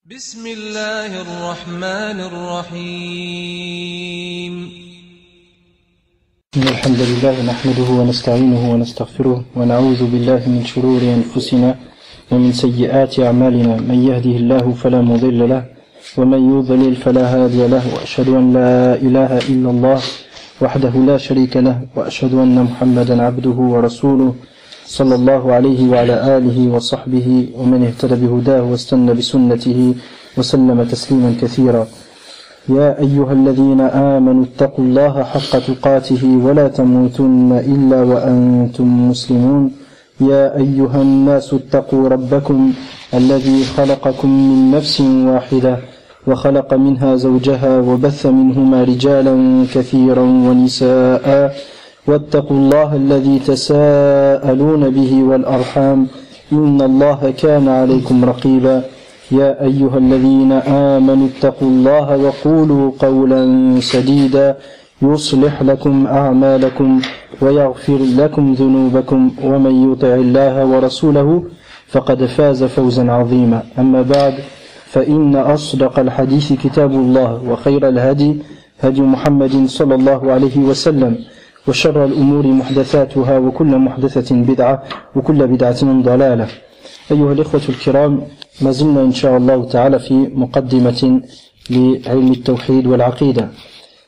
بسم الله الرحمن الرحيم إن الحمد لله نحمده ونستعينه ونستغفره ونعوذ بالله من شرور أنفسنا ومن سيئات أعمالنا من يهده الله فلا مضل له ومن يضلل فلا هادي له وأشهد أن لا إله إلا الله وحده لا شريك له وأشهد أن محمدا عبده ورسوله صلى الله عليه وعلى آله وصحبه ومن اهتدى بهداه واستنى بسنته وسلم تسليما كثيرا. يا أيها الذين آمنوا اتقوا الله حق تقاته ولا تموتن إلا وأنتم مسلمون. يا أيها الناس اتقوا ربكم الذي خلقكم من نفس واحدة وخلق منها زوجها وبث منهما رجالا كثيرا ونساء واتقوا الله الذي تساءلون به والأرحام إن الله كان عليكم رقيبا. يا أيها الذين آمنوا اتقوا الله وقولوا قولا سديدا يصلح لكم أعمالكم ويغفر لكم ذنوبكم ومن يطع الله ورسوله فقد فاز فوزا عظيما. أما بعد فإن أصدق الحديث كتاب الله وخير الهدي هدي محمد صلى الله عليه وسلم وشر الأمور محدثاتها وكل محدثة بدعة وكل بدعة ضلالة. أيها الإخوة الكرام، ما زلنا إن شاء الله تعالى في مقدمة لعلم التوحيد والعقيدة.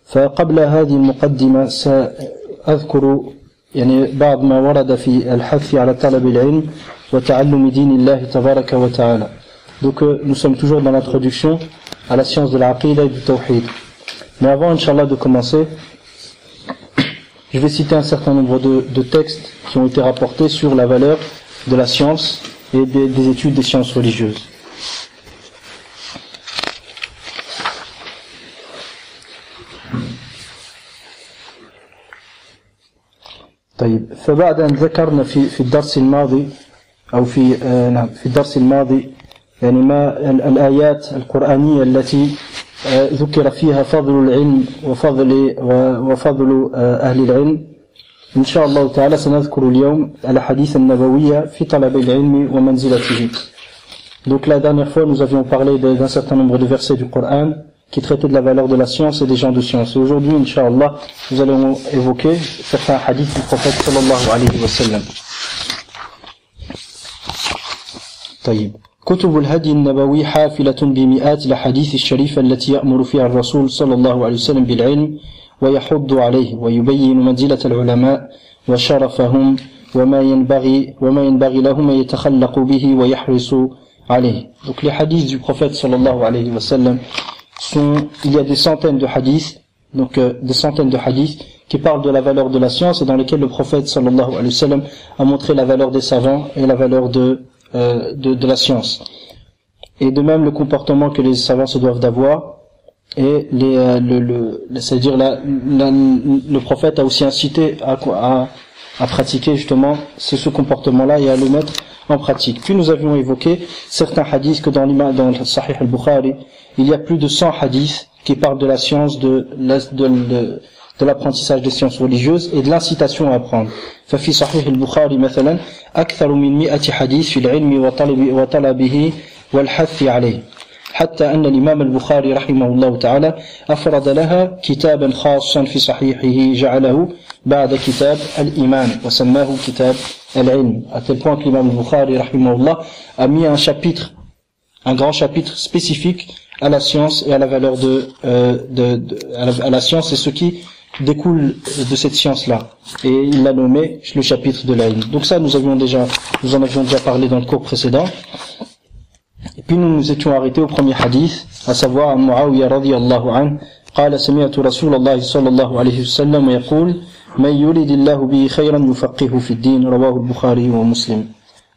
فقبل هذه المقدمة سأذكر بعض ما ورد في الحث على طلب العلم وتعلم دين الله تبارك وتعالى. Donc nous sommes toujours dans l'introduction à la science de l'aqida et du tawhid. Mais avant, Inch'Allah, de commencer, je vais citer un certain nombre de textes qui ont été rapportés sur la valeur de la science et des études des sciences religieuses. طيب، فبعد أن ذكرنا في الدرس الماضي أو في الدرس الماضي ما الآيات القرآنية التي ذكر فيها فضل العلم وفضل أهل العلم. إن شاء الله تعالى سنذكر اليوم الحديث النبوية في طلب العلم ومنزلته. Donc la dernière fois nous avions parlé d'un certain nombre de versets du Coran qui traitaient de la valeur de la science et des gens de science. Et aujourd'hui, Inch'Allah, nous allons évoquer certains hadiths du prophète sallallahu alayhi wa sallam. طيب، كتب الهدي النبوي حافلة بمئات الأحاديث الشريفة التي يأمر فيها الرسول صلى الله عليه وسلم بالعلم ويحض عليه ويبين منزلة العلماء وشرفهم وما ينبغي لهم أن يتخلقوا به ويحرصوا عليه. Donc les hadiths du prophète sallallahu alayhi wa sallam il y a des centaines de hadiths, des centaines de hadiths qui parlent de la valeur de la science et dans lesquels le prophète sallallahu alayhi wa sallam a montré la valeur des savants et la valeur de la science. Et de même le comportement que les savants se doivent d'avoir. Et c'est-à-dire le prophète a aussi incité à pratiquer justement ce comportement-là et à le mettre en pratique. Puis nous avions évoqué certains hadiths que dans le Sahih al-Bukhari, il y a plus de 100 hadiths qui parlent de la science, de l'apprentissage des sciences religieuses et de l'incitation à apprendre. ففي صحيح البخاري مثلا أكثر من 100 حديث في العلم وطلبه والحث عليه، حتى أن الإمام البخاري رحمه الله تعالى أفرد لها كتابا خاصا في صحيحه جعله بعد كتاب الإيمان وسماه كتاب العلم. À tel point que l'imam al-Bukhari رحمه الله a mis un grand chapitre spécifique à la science et à la valeur à la science et ce qui découle de cette science-là. Et il l'a nommé le chapitre de l'ilm. Donc ça, nous en avions déjà parlé dans le cours précédent. Et puis nous étions arrêtés au premier hadith, à savoir Muawiyah radiyallahu anhu قال سمعت رسول الله صلى الله عليه وسلم يقول من يريد الله به خيرا يفقهه في الدين رواه البخاري ومسلم.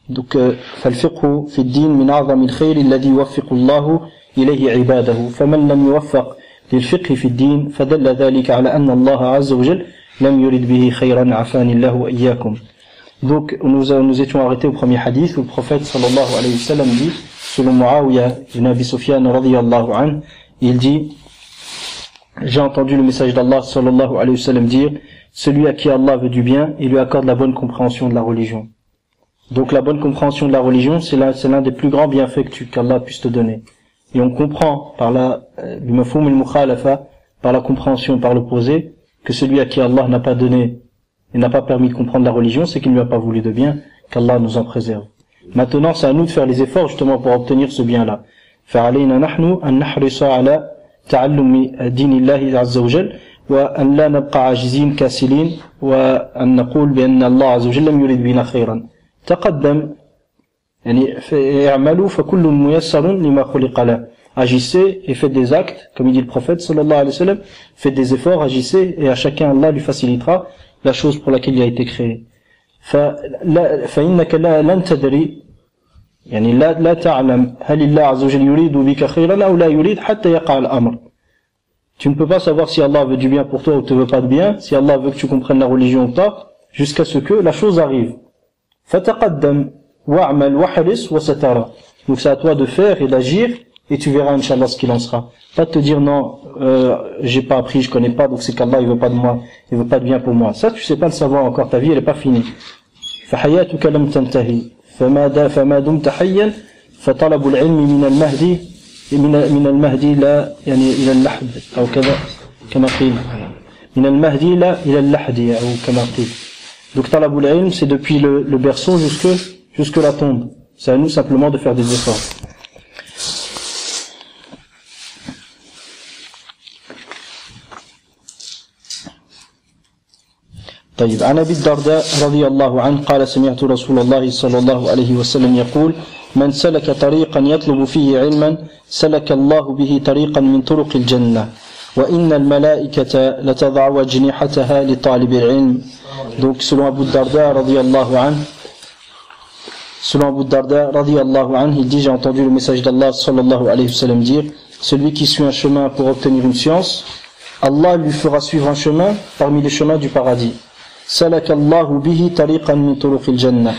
Donc فالفقه في الدين من أعظم الخير الذي يوفق الله إليه عباده فمن لم يوفق للفقه في الدين فدل ذلك على أن الله عز وجل لم يرد به خيرا عافاني الله وإياكم. Donc nous étions arrêtés au premier hadith où le prophète sallallahu alayhi wa sallam dit, selon Muawiyah ibn Abi Sufyan radiyallahu anhu, il dit: j'ai entendu le message d'Allah sallallahu alayhi wa sallam dire, celui à qui Allah veut du bien, il lui accorde la bonne compréhension de la religion. Donc la bonne compréhension de la religion, c'est l'un des plus grands bienfaits qu'Allah puisse te donner. et on comprend par la bimafhoum al-mukhalafa, par la compréhension, par l'opposé, que celui à qui Allah n'a pas donné et n'a pas permis de comprendre la religion, c'est qu'il ne lui a pas voulu de bien, qu'Allah nous en préserve. Maintenant, c'est à nous de faire les efforts justement pour obtenir ce bien-là. فعلينا نحن أن نحرص على تعلم دين الله عز وجل وأن لا نبقى عاجزين كاسلين وأن نقول بأن الله عز وجل لم يريد بنا خيرا. تقدم يعني اعملوا فكل ميسر لما خلق له. Agissez et faites des actes, comme il dit le prophète sallallahu alayhi wa sallam, faites des efforts, agissez et à chacun Allah lui facilitera la chose pour laquelle il a été créé. فإنك لن تدري يعني لا تعلم هل الله عز وجل يريد بك خيرا أو لا يريد حتى يقع الأمر. Tu ne peux pas savoir si Allah veut du bien pour toi ou te veut pas de bien, si Allah veut que tu comprennes la religion ou pas, jusqu'à ce que la chose arrive. فتقدم واعمل واحرص وسترى. Donc c'est à toi de faire et d'agir et tu verras inchallah ce qu'il en sera. Pas de te dire non, j'ai pas appris, je connais pas, donc c'est qu'Allah il veut pas de moi, il veut pas de bien pour moi. Ça tu sais pas le savoir encore, ta vie elle est pas finie. فحياتك لم تنتهي فما دمت حيا فطلب العلم من المهدي لا يعني إلى اللحد أو كذا كما قيل من المهدي لا إلى اللحد أو كما قيل. Donc طلب العلم c'est depuis le berceau jusque la tombe. C'est à nous simplement de faire des efforts. طيب عن أبي الدرداء رضي الله عنه قال سمعت رسول الله صلى الله عليه وسلم يقول من سلك طريقا يطلب فيه علما سلك الله به طريقا من طرق الجنة وإن الملائكة لتضع أجنحتها لطالب العلم. Donc selon Abu Darda radiyallahu anhu, il dit j'ai entendu le message d'Allah sallallahu alayhi wa sallam dire celui qui suit un chemin pour obtenir une science, Allah lui fera suivre un chemin parmi les chemins du paradis. Salakallahu bihi tariqan min turuqil jannah.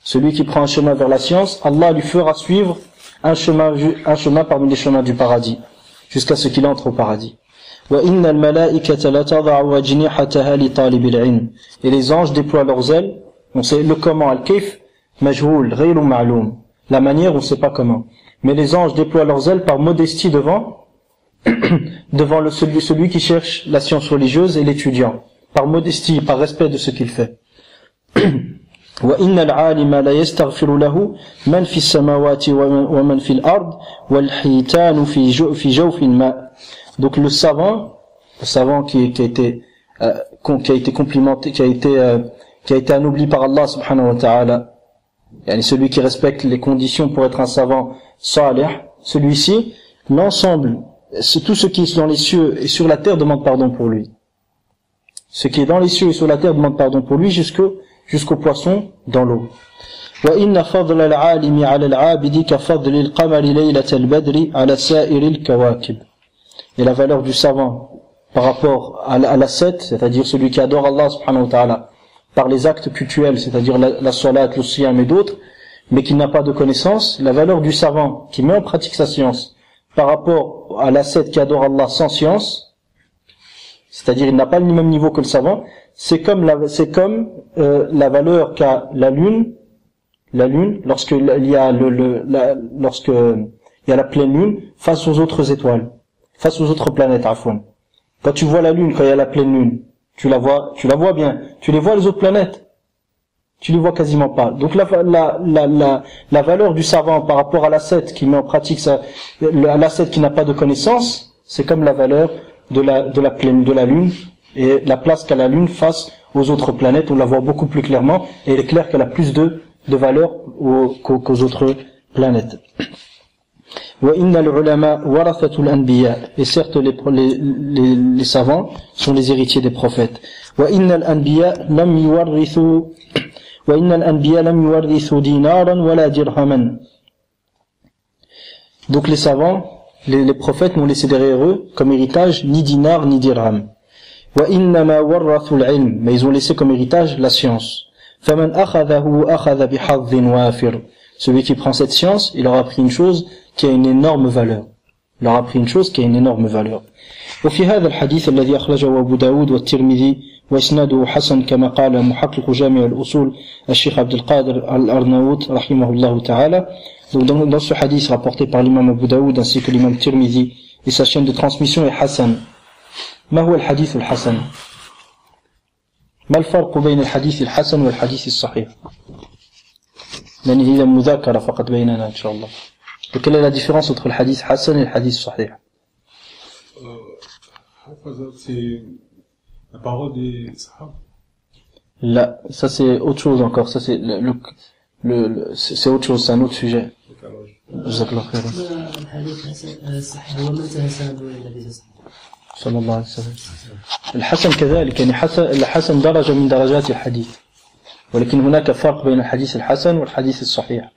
Celui qui prend un chemin vers la science, Allah lui fera suivre un chemin parmi les chemins du paradis, jusqu'à ce qu'il entre au paradis. Wa innal malaikata la tad'u ajnihataha li talibil ilm. Et les anges déploient leurs ailes. On sait le comment, al-kayf majhoul, ghayru ma'loum. La manière, on ne sait pas comment. Mais les anges déploient leurs ailes par modestie devant celui qui cherche la science religieuse et l'étudiant. Par modestie, par respect de ce qu'il fait. وَإِنَّ الْعَالِمَ لَا يَسْتَغْفِرُ لَهُ مَنْ فِي السَّمَاوَاتِ وَمَنْ فِي الْأَرْضِ وَالْحِيتَانُ فِي جَوْفِ الْمَاءِ. Donc le savant qui a été complimenté, qui a été anobli par Allah subhanahu wa ta'ala, yani celui qui respecte les conditions pour être un savant salih, celui-ci, l'ensemble, tout ce qui est dans les cieux et sur la terre demande pardon pour lui. Ce qui est dans les cieux et sur la terre demande pardon pour lui jusqu'au poisson dans l'eau. وَإِنَّ فَضْلَ الْعَالِمِ عَلَى الْعَابِدِ كَفَضْلِ الْقَمَرِ لَيْلَةَ الْبَدْرِ عَلَى سَائِرِ الْكَوَاكِبِ. Et la valeur du savant par rapport à l'ascète, c'est-à-dire celui qui adore Allah subhanahu wa ta'ala par les actes cultuels, c'est-à-dire la salat, le siyam et d'autres, mais qui n'a pas de connaissance, la valeur du savant qui met en pratique sa science par rapport à l'ascète qui adore Allah sans science, c'est-à-dire il n'a pas le même niveau que le savant, c'est comme la valeur qu'a la lune lorsqu'il y a la pleine lune face aux autres étoiles, face aux autres planètes afwan. Quand tu vois la lune, quand il y a la pleine lune, tu la vois bien. Tu les vois les autres planètes? Tu les vois quasiment pas. Donc la valeur du savant par rapport à l'ascète qui met en pratique l'ascète qui n'a pas de connaissance, c'est comme la valeur de la lune et la place qu'a la lune face aux autres planètes, on la voit beaucoup plus clairement et il est clair qu'elle a plus de valeur qu'aux autres planètes. وَإِنَّ الْعُلَمَاءَ وَرَثَةُ الْأَنْبِيَاءِ. Et certes les savants sont les héritiers des prophètes. وَإِنَّ الْأَنْبِيَاءَ لَمْ يُوَرِّثُوا دِينَارًا وَلَا دِرْهَمًا. Donc les savants, les prophètes n'ont laissé derrière eux comme héritage ni dinar ni dirham. وَإِنَّمَا وَرَّثُوا الْعِلْمَ. Mais ils ont laissé comme héritage la science. فَمَنْ أَخَذَهُ أَخَذَ بِحَظٍّ وَافِرٍ. Celui qui prend cette science, il aura pris une chose qui a une énorme valeur. Il aura pris une chose qui a une énorme valeur. وفي هذا الحديث الذي أخرجه أبو داود والترمذي وإسناده حسن كما قال محقق جامع الأصول الشيخ عبد القادر الأرناؤوط رحمه الله تعالى Donc dans ce hadith rapporté par l'imam Abu Daoud ainsi que l'imam Tirmidhi et sa chaîne de transmission est Hassan. ما هو الحديث الحسن؟ ما الفرق بين الحديث الحسن والحديث الصحيح؟ لأن هي مذاكرة فقط بيننا إن شاء الله. Donc quelle est la différence entre le hadith Hassan et le hadith Sahih? C'est la parole des Sahaba. Là, ça c'est autre chose encore. Ça c'est c'est autre chose, c'est un autre sujet. جزاك الله خيرا. الحديث الصحيح هو من انتهى سنده الى الحديث الصحيح. صلى الله عليه وسلم. الحسن كذلك، يعني الحسن درجة من درجات الحديث، ولكن هناك فرق بين الحديث الحسن والحديث الصحيح،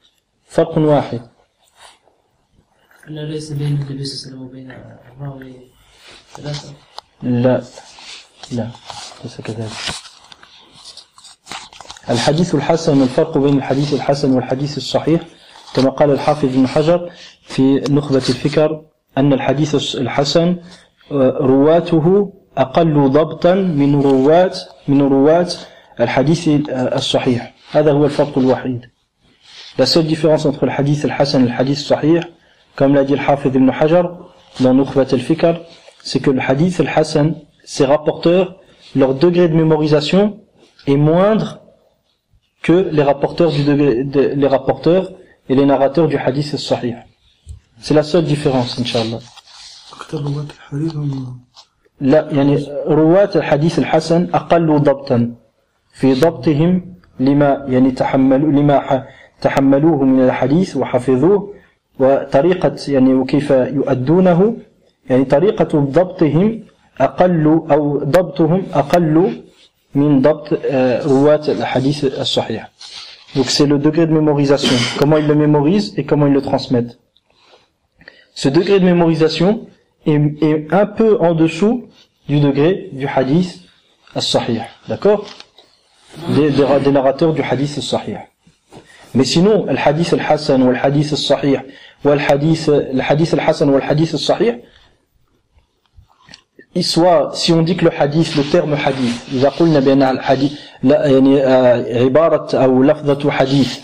فرق واحد. ألا ليس بين النبي صلى الله عليه وسلم وبين الراوي ثلاثة؟ لا ليس كذلك. الحديث الحسن، الفرق بين الحديث الحسن والحديث الصحيح كما قال الحافظ ابن حجر في نخبة الفكر أن الحديث الحسن رواته أقل ضبطا من رواة الحديث الصحيح. هذا هو الفرق الوحيد. La seule différence entre le hadith al-Hasan et le hadith sahih, comme l'a dit le Hafiz ibn Hajar dans Nukhbat al-Fikr, c'est que le hadith al-Hasan, ses rapporteurs, leur degré de mémorisation est moindre que les rapporteurs les rapporteurs et les narrateurs du hadith al-Sahih. C'est la seule différence, Inch'Allah. لا يعني رواة الحديث الحسن أقل ضبطا في ضبطهم لما يعني تحملوه من الحديث وحفظوه، وطريقة يعني وكيف يؤدونه، يعني طريقة ضبطهم أقل أو ضبطهم أقل من ضبط رواة الحديث الصحيح. Donc c'est le degré de mémorisation, comment ils le mémorisent et comment ils le transmettent. Ce degré de mémorisation est un peu en dessous du degré du hadith as-sahih, d'accord, des narrateurs du hadith as-sahih. Mais sinon, le hadith al-hasan ou le hadith as-sahih ou le hadith al-hasan ou le hadith as-sahih, soit si on dit que le hadith, le terme hadith, إذا قلنا بأن الحديث يعني عبارة أو لفظة حديث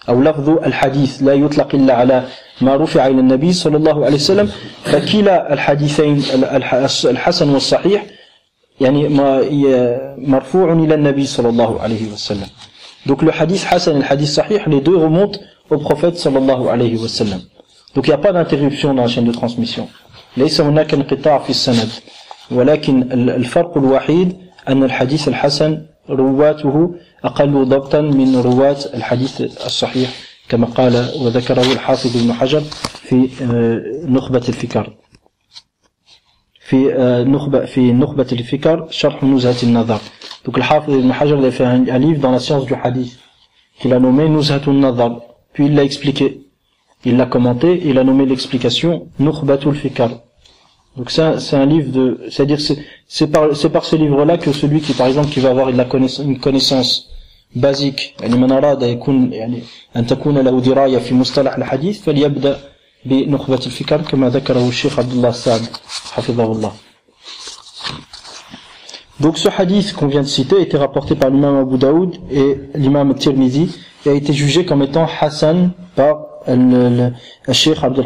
أو لفظ الحديث لا يطلق إلا على ما رفع إلى النبي صلى الله عليه وسلم، فكلا الحديثين الحسن والصحيح يعني مرفوع إلى النبي صلى الله عليه وسلم. Donc le hadith hasan et le hadith sahih, les deux remontent au prophète صلى الله عليه وسلم. Donc il n'y a pas d'interruption dans la chaîne de transmission. ليس هناك انقطاع في السند، ولكن الفرق الوحيد أن الحديث الحسن رواته أقل ضبطا من رواة الحديث الصحيح كما قال وذكره الحافظ ابن حجر في نخبة الفكر في نخبة الفكر شرح نزهة النظر. Donc le Hafiz ibn Hajar a fait un livre dans la science du hadith qu'il a nommé Nuzhatun Nazar, puis il l'a expliqué, il l'a commenté, il a nommé l'explication Nukhbatul Fikr. Donc ça, c'est un livre c'est-à-dire c'est par ce livre-là que celui qui, par exemple, qui va avoir une connaissance basique, يعني من أراد يكون يعني أن تكون له دراية في مصطلح الحديث فليبدأ بنخبة الفكر كما ذكره الشيخ عبد الله السعد حفظه الله. Donc ce hadith qu'on vient de citer a été rapporté par l'imam Abu Daoud et l'imam Tirmidhi et a été jugé comme étant Hassan par الشيخ عبد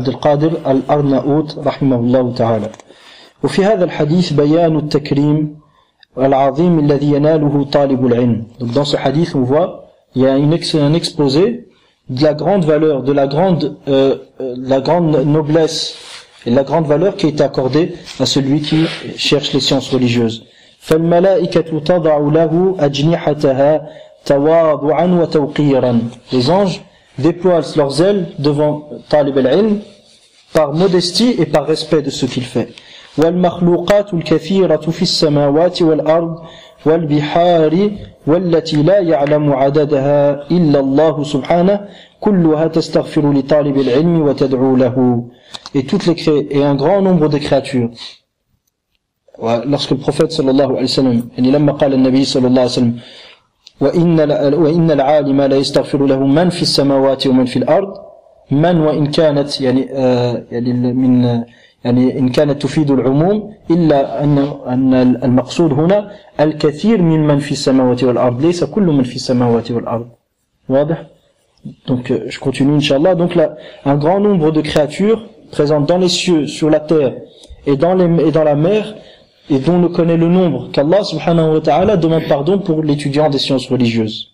القادر الأرناؤوط رحمه الله تعالى. وفي هذا الحديث بيان التكريم العظيم الذي يناله طالب العلم. Donc dans ce hadith on voit il y a un exposé de la grande valeur, de la grande noblesse et la grande valeur qui est accordée à celui qui cherche les sciences religieuses. فالملائكة تضع له أجنحتها تواضعا وتوقيرا. Les anges déploient leurs ailes devant Talib al-Ilm par modestie et par respect de ce qu'il fait. والمخلوقات الكثيرة في السماوات والأرض والبحار والتي لا يعلم عددها إلا الله سبحانه كلها تستغفر لطالب العلم وتدعو له. Et toutes les et un grand nombre de créatures. Lorsque le prophète sallallahu alayhi wa sallam, لما قال النبي صلى الله عليه وسلم وإن العالم لا يستغفر له من في السماوات ومن في الأرض، من وإن كانت يعني إن كانت تفيد العموم إلا أن المقصود هنا الكثير من في السماوات والأرض، ليس كل من في السماوات والأرض. واضح؟ Donc je continue Inch'Allah. Donc là, un grand nombre de créatures présentes dans les cieux, sur la terre et dans la mer, et dont on connaît le nombre, qu'Allah subhanahu wa ta'ala demande pardon pour l'étudiant des sciences religieuses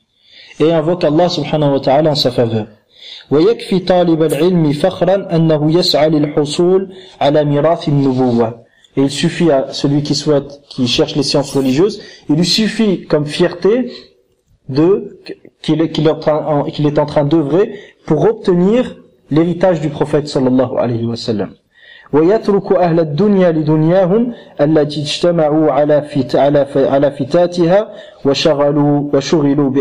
et invoque Allah subhanahu wa ta'ala en sa faveur. ويكفي طالب العلم فخرا أنه يسعى للحصول على ميراث النبوة. Et il suffit à celui qui cherche les sciences religieuses, il lui suffit comme fierté qu'il est en train d'œuvrer pour obtenir l'héritage du prophète sallallahu alayhi wa sallam. ويترك أهل الدنيا لدنياهم التي اجتمعوا على فتاتها وشغلوا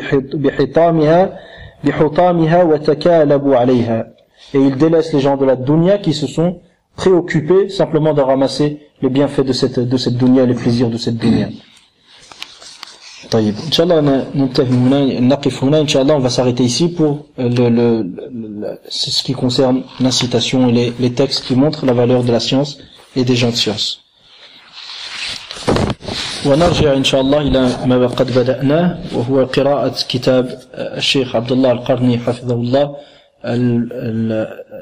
بحطامها وتكالبوا عليها. Et il délaisse les gens de la dunya qui se sont préoccupés simplement de ramasser les bienfaits de cette dunya et les plaisirs de cette dunya. طيب إن شاء الله ننتهي هنا نقف هنا إن شاء الله on va s'arrêter ici pour c'est ce qui concerne l'incitation et les textes qui montrent la valeur de la science et des gens de science. ونرجع إن شاء الله إلى ما قد بدأناه وهو قراءة كتاب الشيخ عبد الله القرني حفظه الله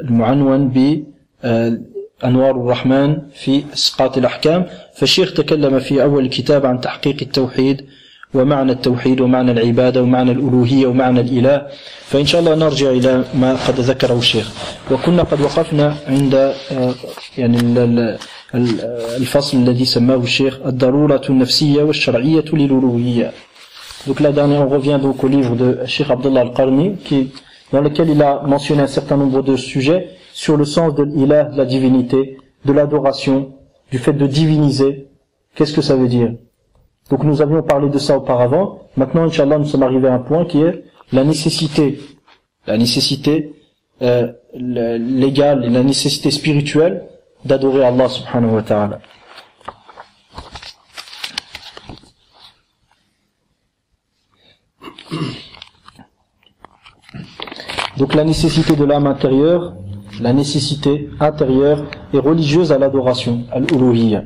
المعنون بأنوار الرحمن في إسقاط الأحكام. فالشيخ تكلم في أول الكتاب عن تحقيق التوحيد ومعنى التوحيد ومعنى العبادة ومعنى الألوهية ومعنى الإله. فإن شاء الله نرجع إلى ما قد ذكره الشيخ. وكنا قد وقفنا عند يعني الفصل الذي سماه الشيخ الضرورة النفسية والشرعية للألوهية. Donc là dernier on revient donc au livre de Cheikh Abdullah Al-Qarni dans lequel il a mentionné un certain nombre de sujets sur le sens de l'ilah, de la divinité, de l'adoration, du fait de diviniser. Qu'est-ce que ça veut dire? Donc nous avions parlé de ça auparavant. Maintenant, Inch'Allah, nous sommes arrivés à un point qui est la nécessité légale et la nécessité spirituelle d'adorer Allah subhanahu wa ta'ala. Donc la nécessité de l'âme intérieure, la nécessité intérieure et religieuse à l'adoration, al-uluhiyya.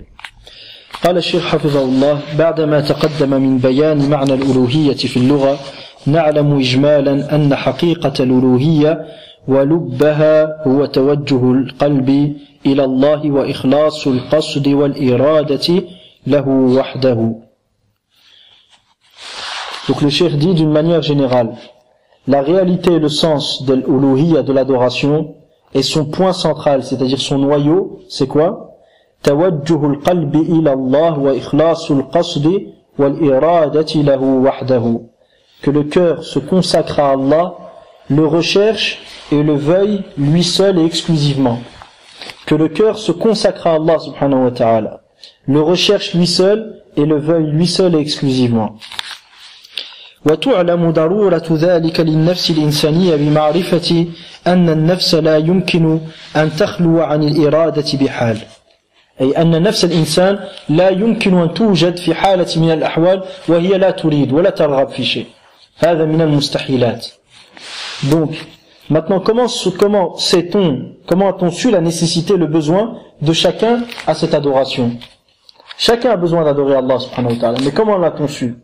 قال الشيخ حفظه الله بعدما تقدم من بيان معنى الألوهية في اللغة نعلم إجمالا أن حقيقة الألوهية ولبها هو توجه القلب إلى الله وإخلاص القصد والإرادة له وحده. Donc le cheikh dit d'une manière générale, la réalité et le sens de l'uluhiyya, de l'adoration, et son point central, c'est-à-dire son noyau, c'est quoi? توجه القلب إلى الله وإخلاص القصد والإرادة له وحده. Que le cœur se consacre à Allah, le recherche et le veuille lui seul et exclusivement. Que le cœur se consacre à Allah subhanahu wa ta'ala, le recherche lui seul et le veuille lui seul et exclusivement. وتعلم ضرورة ذلك للنفس الإنسانية بمعرفة أن النفس لا يمكن أن تخلو عن الإرادة بحال. أي أن نفس الإنسان لا يمكن أن توجد في حالة من الأحوال وهي لا تريد ولا ترغب في شيء. هذا من المستحيلات. Donc, maintenant, comment a-t-on su la nécessité, le besoin de chacun à cette adoration? Chacun a besoin d'adorer Allah subhanahu wa ta'ala. Mais comment l'a-t-on su?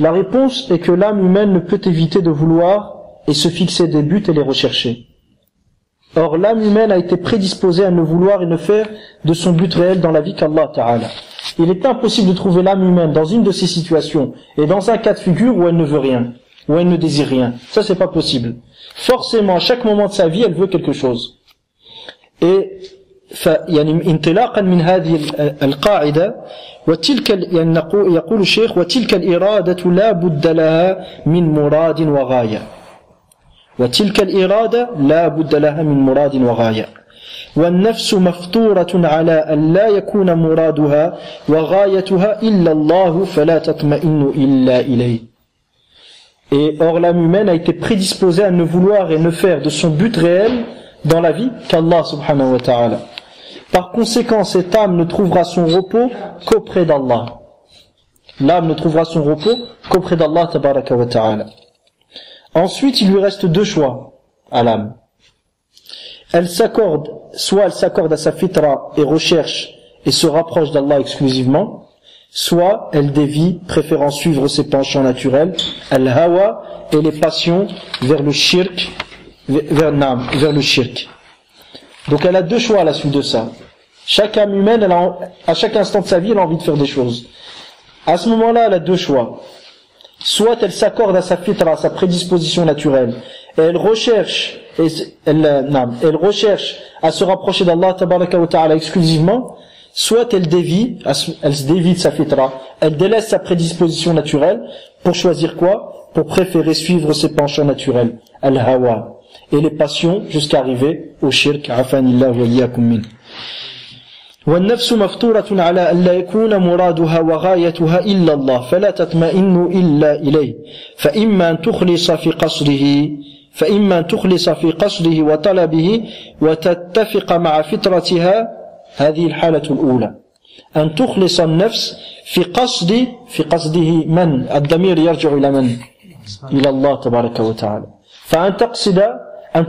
La réponse est que l'âme humaine ne peut éviter de vouloir et se fixer des buts et les rechercher. Or, l'âme humaine a été prédisposée à ne vouloir et ne faire de son but réel dans la vie qu'Allah Ta'ala. Il est impossible de trouver l'âme humaine dans une de ces situations et dans un cas de figure où elle ne veut rien, où elle ne désire rien. Ça, c'est pas possible. Forcément, à chaque moment de sa vie, elle veut quelque chose. Et, يعني انطلاقا من هذه القاعدة وتلك يقول الشيخ وتلك الإرادة لا بد لها من مراد وغاية. وتلك الإرادة لا بد لها من مراد وغاية. والنفس مفطورة على أن لا يكون مرادها وغايتها إلا الله فلا تطمئن إلا إليه. Et or l'âme humaine a été prédisposée à ne vouloir et ne faire de son but réel dans la vie qu'Allah subhanahu wa ta'ala. Par conséquent, cette âme ne trouvera son repos qu'auprès d'Allah. L'âme ne trouvera son repos qu'auprès d'Allah tabaraka wa ta'ala. Ensuite, il lui reste deux choix à l'âme. Soit elle s'accorde à sa fitra et recherche et se rapproche d'Allah exclusivement, soit elle dévie, préférant suivre ses penchants naturels, al-hawa, et les passions vers le shirk, vers le shirk. Donc elle a deux choix à la suite de ça. Chaque âme humaine, à chaque instant de sa vie, elle a envie de faire des choses. À ce moment-là, elle a deux choix. Soit elle s'accorde à sa fitra, à sa prédisposition naturelle, et elle recherche à se rapprocher d'Allah tabaraka wa ta'ala exclusivement, soit elle se dévie de sa fitra, elle délaisse sa prédisposition naturelle pour choisir quoi? Pour préférer suivre ses penchants naturels, al-hawa, et les passions jusqu'à arriver au shirk, afanillah wa iyyakum min. والنفس مفطورة على أن لا يكون مرادها وغايتها إلا الله فلا تطمئن إلا إليه فإما أن تخلص في قصده وطلبه وتتفق مع فطرتها. هذه الحالة الأولى أن تخلص النفس في قصده من الضمير يرجع إلى من؟ إلى الله تبارك وتعالى. فأن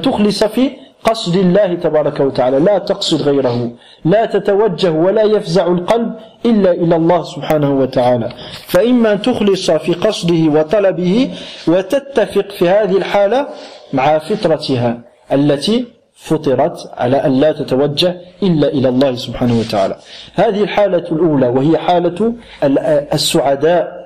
تخلص في قصد الله تبارك وتعالى، لا تقصد غيره، لا تتوجه ولا يفزع القلب إلا إلى الله سبحانه وتعالى. فإما أن تخلص في قصده وطلبه وتتفق في هذه الحالة مع فطرتها التي فطرت على أن لا تتوجه إلا إلى الله سبحانه وتعالى. هذه الحالة الأولى وهي حالة السعداء.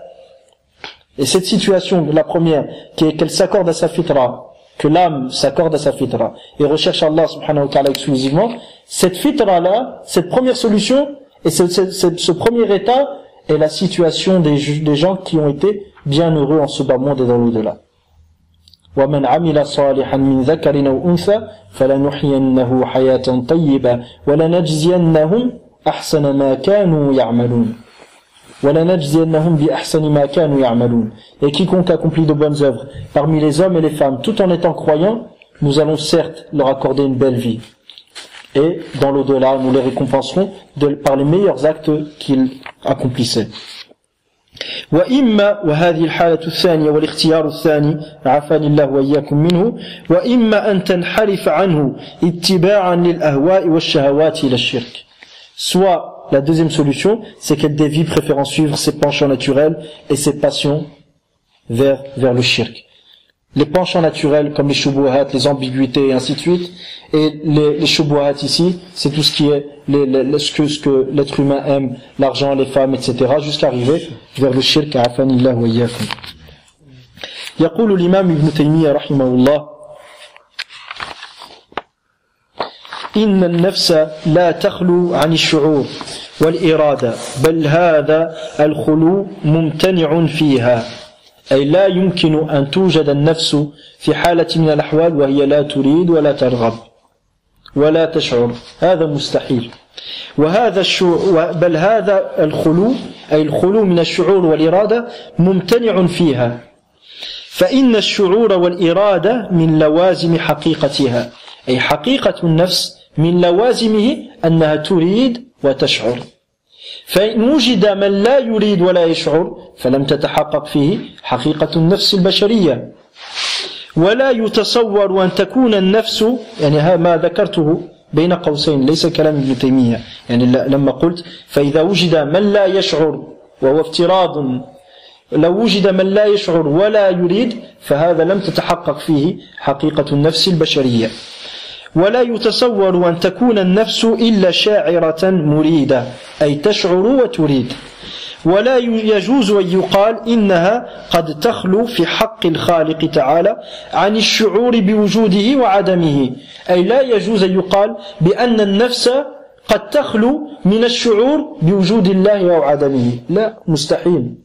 Et cette situation, la première, qui est qu'elle s'accorde à sa fitra, que l'âme s'accorde à sa fitra et recherche Allah subhanahu wa ta'ala exclusivement, cette fitra-là, cette première solution et ce premier état est la situation des gens qui ont été bien heureux en ce bas monde et dans l'au-delà. وَمَنْ عَمِلَ صَالِحًا مِنْ ذَكَرٍ أَوْ أُنْثَى فَلَنُحْيِيَنَّهُ حَيَاةً طَيِّبَةً وَلَنَجْزِيَنَّهُمْ أَحْسَنَ مَا كَانُوا يَعْمَلُونَ. Et quiconque accomplit de bonnes œuvres parmi les hommes et les femmes tout en étant croyants, nous allons certes leur accorder une belle vie et dans l'au-delà nous les récompenserons par les meilleurs actes qu'ils accomplissaient. وإما وهذه الحالة الثانية والاختيار الثاني عافاني الله وإياكم منه وإما أن تنحرف عنه اتباعا للأهواء والشهوات إلى الشرك. Soit la deuxième solution, c'est qu'elle dévie préférant suivre ses penchants naturels et ses passions vers le shirk. Les penchants naturels comme les shubuhat, les ambiguïtés et ainsi de suite, et les shubuhat ici, c'est tout ce qui est ce que l'être humain aime, l'argent, les femmes, etc., jusqu'à arriver vers le shirk. Afanillah wa iyyakum. يقول الإمام ابن تيمية رحمه الله: إن النفس لا تخلو عن الشعور والإرادة بل هذا الخلو ممتنع فيها، أي لا يمكن أن توجد النفس في حالة من الأحوال وهي لا تريد ولا ترغب ولا تشعر، هذا مستحيل. وهذا الشعور بل هذا الخلو أي الخلو من الشعور والإرادة ممتنع فيها، فإن الشعور والإرادة من لوازم حقيقتها، أي حقيقة النفس من لوازمه أنها تريد وتشعر. فإن وجد من لا يريد ولا يشعر فلم تتحقق فيه حقيقة النفس البشرية. ولا يتصور أن تكون النفس، يعني ما ذكرته بين قوسين ليس كلام ابن تيمية، يعني لما قلت فإذا وجد من لا يشعر وهو افتراض، لو وجد من لا يشعر ولا يريد فهذا لم تتحقق فيه حقيقة النفس البشرية. ولا يتصور أن تكون النفس إلا شاعرة مريدة، أي تشعر وتريد. ولا يجوز أن يقال إنها قد تخلو في حق الخالق تعالى عن الشعور بوجوده وعدمه، أي لا يجوز أن يقال بأن النفس قد تخلو من الشعور بوجود الله أو عدمه، لا، مستحيل.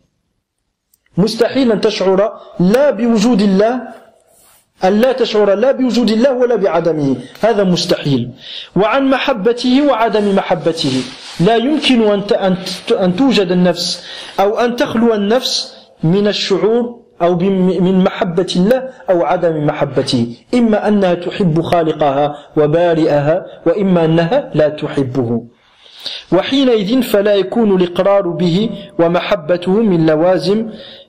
مستحيل أن تشعر لا بوجود الله، أن لا تشعر لا بوجود الله ولا بعدمه، هذا مستحيل. وعن محبته وعدم محبته، لا يمكن أن توجد النفس أو أن تخلو النفس من الشعور أو من محبة الله أو عدم محبته، إما أنها تحب خالقها وبارئها وإما أنها لا تحبه. وحينئذ فلا يكون الإقرار به ومحبته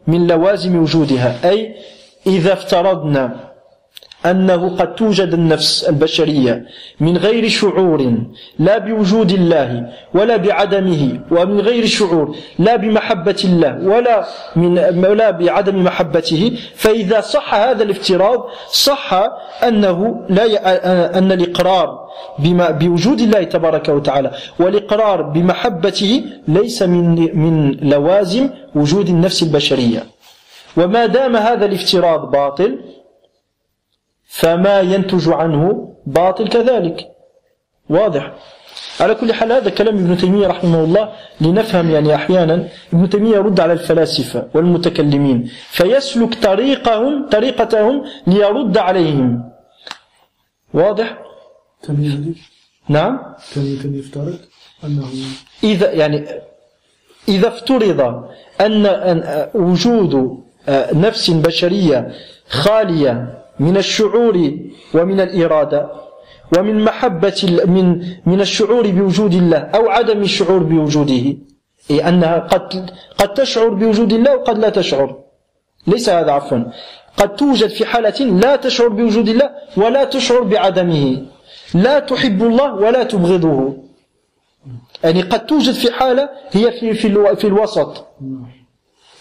من لوازم وجودها. أي إذا افترضنا أنه قد توجد النفس البشرية من غير شعور لا بوجود الله ولا بعدمه ومن غير شعور لا بمحبة الله ولا بعدم محبته، فإذا صح هذا الافتراض صح أنه أن الإقرار بوجود الله تبارك وتعالى والإقرار بمحبته ليس من لوازم وجود النفس البشرية. وما دام هذا الافتراض باطل فما ينتج عنه باطل كذلك. واضح؟ على كل حال هذا كلام ابن تيمية رحمه الله لنفهم. يعني أحيانا ابن تيمية يرد على الفلاسفة والمتكلمين فيسلك طريقتهم ليرد عليهم. واضح؟ نعم. كان يفترض أنه إذا افترض أن وجود نفس بشرية خالية من الشعور ومن الإرادة ومن محبة من الشعور بوجود الله أو عدم الشعور بوجوده، أنها قد تشعر بوجود الله وقد لا تشعر، ليس هذا عفوا، قد توجد في حالة لا تشعر بوجود الله ولا تشعر بعدمه، لا تحب الله ولا تبغضه، يعني قد توجد في حالة هي في الوسط.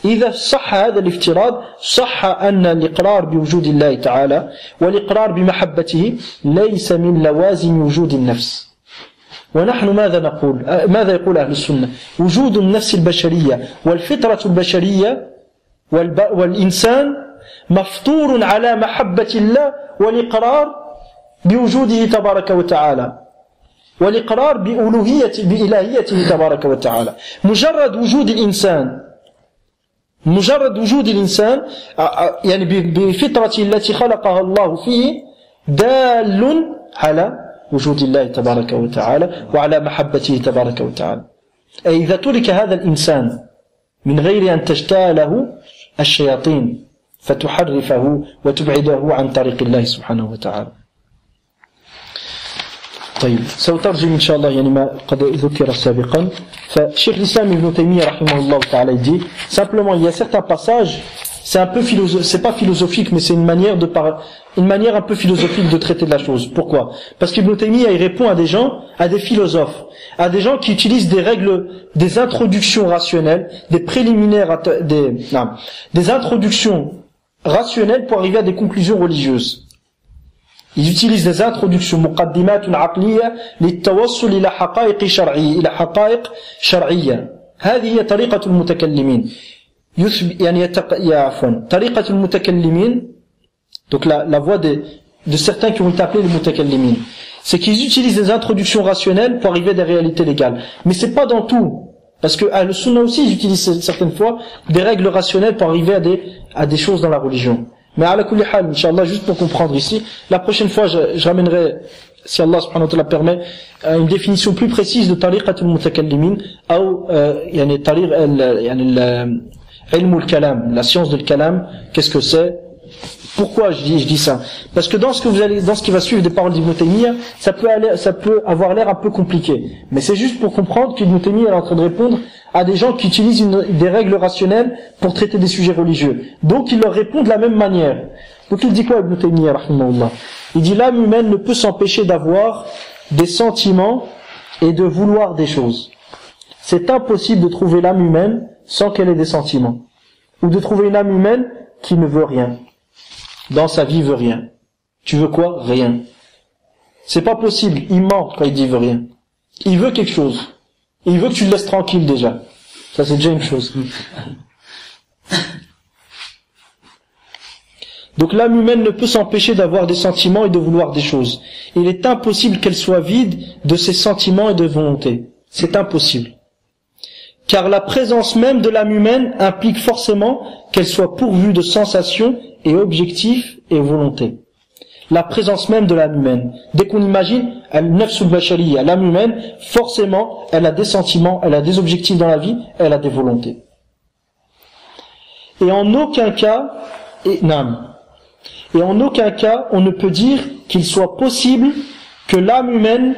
إذا صح هذا الافتراض صح أن الإقرار بوجود الله تعالى والإقرار بمحبته ليس من لوازم وجود النفس. ونحن ماذا نقول؟ ماذا يقول أهل السنة؟ وجود النفس البشرية والفطرة البشرية والإنسان مفطور على محبة الله والإقرار بوجوده تبارك وتعالى والإقرار بإلهيته تبارك وتعالى. مجرد وجود الإنسان يعني بفطرته التي خلقها الله فيه دال على وجود الله تبارك وتعالى وعلى محبته تبارك وتعالى. أي إذا ترك هذا الإنسان من غير أن تجتاله الشياطين فتحرفه وتبعده عن طريق الله سبحانه وتعالى. طيب سأترجم إن شاء الله يعني ما قد ذكر سابقا. فشيخ l'Islam Ibn Taymiyyah rahimahullah ta'ala il dit simplement il y a certains passages, c'est pas philosophique mais c'est une manière un peu philosophique de traiter de la chose. Pourquoi? Parce qu'Ibn Taymiyyah il répond à des gens, à des philosophes, à des gens qui utilisent des règles, des introductions rationnelles, des préliminaires, des introductions rationnelles pour arriver à des conclusions religieuses. Ils utilisent des introductions مقدمات عقلية للتوصل إلى حقائق شرعية إلى حقائق شرعية. هذه هي طريقة المتكلمين. طريقة المتكلمين, donc la voie de certains qui ont été appelés les mutakallimin, c'est qu'ils utilisent des introductions rationnelles pour arriver à des réalités légales. Mais c'est pas dans tout, parce que le sunna aussi ils utilisent certaines fois des règles rationnelles pour arriver à des choses dans la religion. Mais à la kulli hal, Inch'Allah, juste pour comprendre ici, la prochaine fois, je ramènerai, si Allah subhanahu wa ta'ala permet, une définition plus précise de tariqatul mutakallimin, ou, ilm al-kalam, la science de kalam, qu'est-ce que c'est? Pourquoi je dis ça? Parce que dans ce qui va suivre des paroles d'Ibn Taymiyyah, ça peut avoir l'air un peu compliqué. Mais c'est juste pour comprendre qu'Ibn Taymiyyah est en train de répondre à des gens qui utilisent des règles rationnelles pour traiter des sujets religieux. Donc il leur répond de la même manière. Donc il dit quoi Ibn Taymiyyah rahimahullah? Il dit l'âme humaine ne peut s'empêcher d'avoir des sentiments et de vouloir des choses. C'est impossible de trouver l'âme humaine sans qu'elle ait des sentiments. Ou de trouver une âme humaine qui ne veut rien. Dans sa vie, veut rien. Tu veux quoi? Rien. C'est pas possible. Il ment quand il dit veut rien. Il veut quelque chose. Il veut que tu le laisses tranquille déjà. Ça c'est déjà une chose. Donc l'âme humaine ne peut s'empêcher d'avoir des sentiments et de vouloir des choses. Il est impossible qu'elle soit vide de ses sentiments et de volonté. C'est impossible. Car la présence même de l'âme humaine implique forcément qu'elle soit pourvue de sensations et objectifs et volonté. La présence même de l'âme humaine. Dès qu'on imagine al-nafsul bashariya, l'âme humaine, forcément, elle a des sentiments, elle a des objectifs dans la vie, elle a des volontés. Et en aucun cas, on ne peut dire qu'il soit possible que l'âme humaine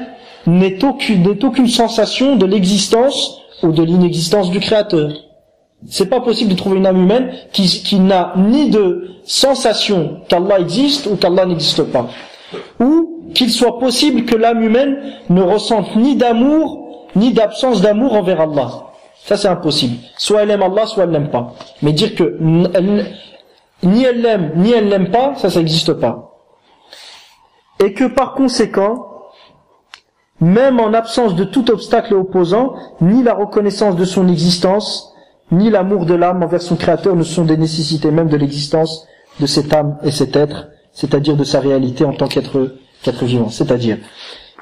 n'ait aucune sensation de l'existence ou de l'inexistence du Créateur. C'est pas possible de trouver une âme humaine qui n'a ni de sensation qu'Allah existe ou qu'Allah n'existe pas. Ou qu'il soit possible que l'âme humaine ne ressente ni d'amour, ni d'absence d'amour envers Allah. Ça c'est impossible. Soit elle aime Allah, soit elle l'aime pas. Mais dire que ni elle l'aime, ni elle l'aime pas, ça n'existe pas. Et que par conséquent, même en absence de tout obstacle opposant, ni la reconnaissance de son existence, ni l'amour de l'âme envers son créateur ne sont des nécessités même de l'existence de cette âme et cet être, c'est-à-dire de sa réalité en tant qu'être vivant. C'est-à-dire,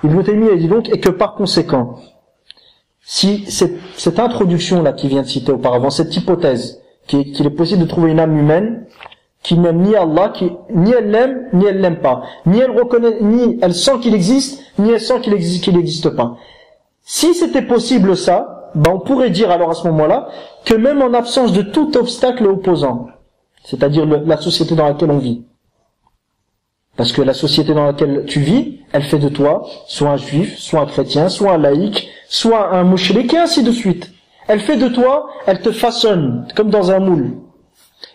Ibn Taymiyyah dit donc, et que par conséquent, si cette introduction-là qui vient de citer auparavant, cette hypothèse, qu'il est possible de trouver une âme humaine qui n'aime ni Allah, ni elle l'aime, ni elle l'aime pas, ni elle reconnaît, ni elle sent qu'il existe, ni elle sent qu'il n'existe pas. Si c'était possible ça, on pourrait dire alors à ce moment-là que même en absence de tout obstacle opposant, c'est-à-dire la société dans laquelle on vit, parce que la société dans laquelle tu vis, elle fait de toi soit un juif, soit un chrétien, soit un laïc, soit un mouchrik et ainsi de suite. Elle fait de toi, elle te façonne comme dans un moule.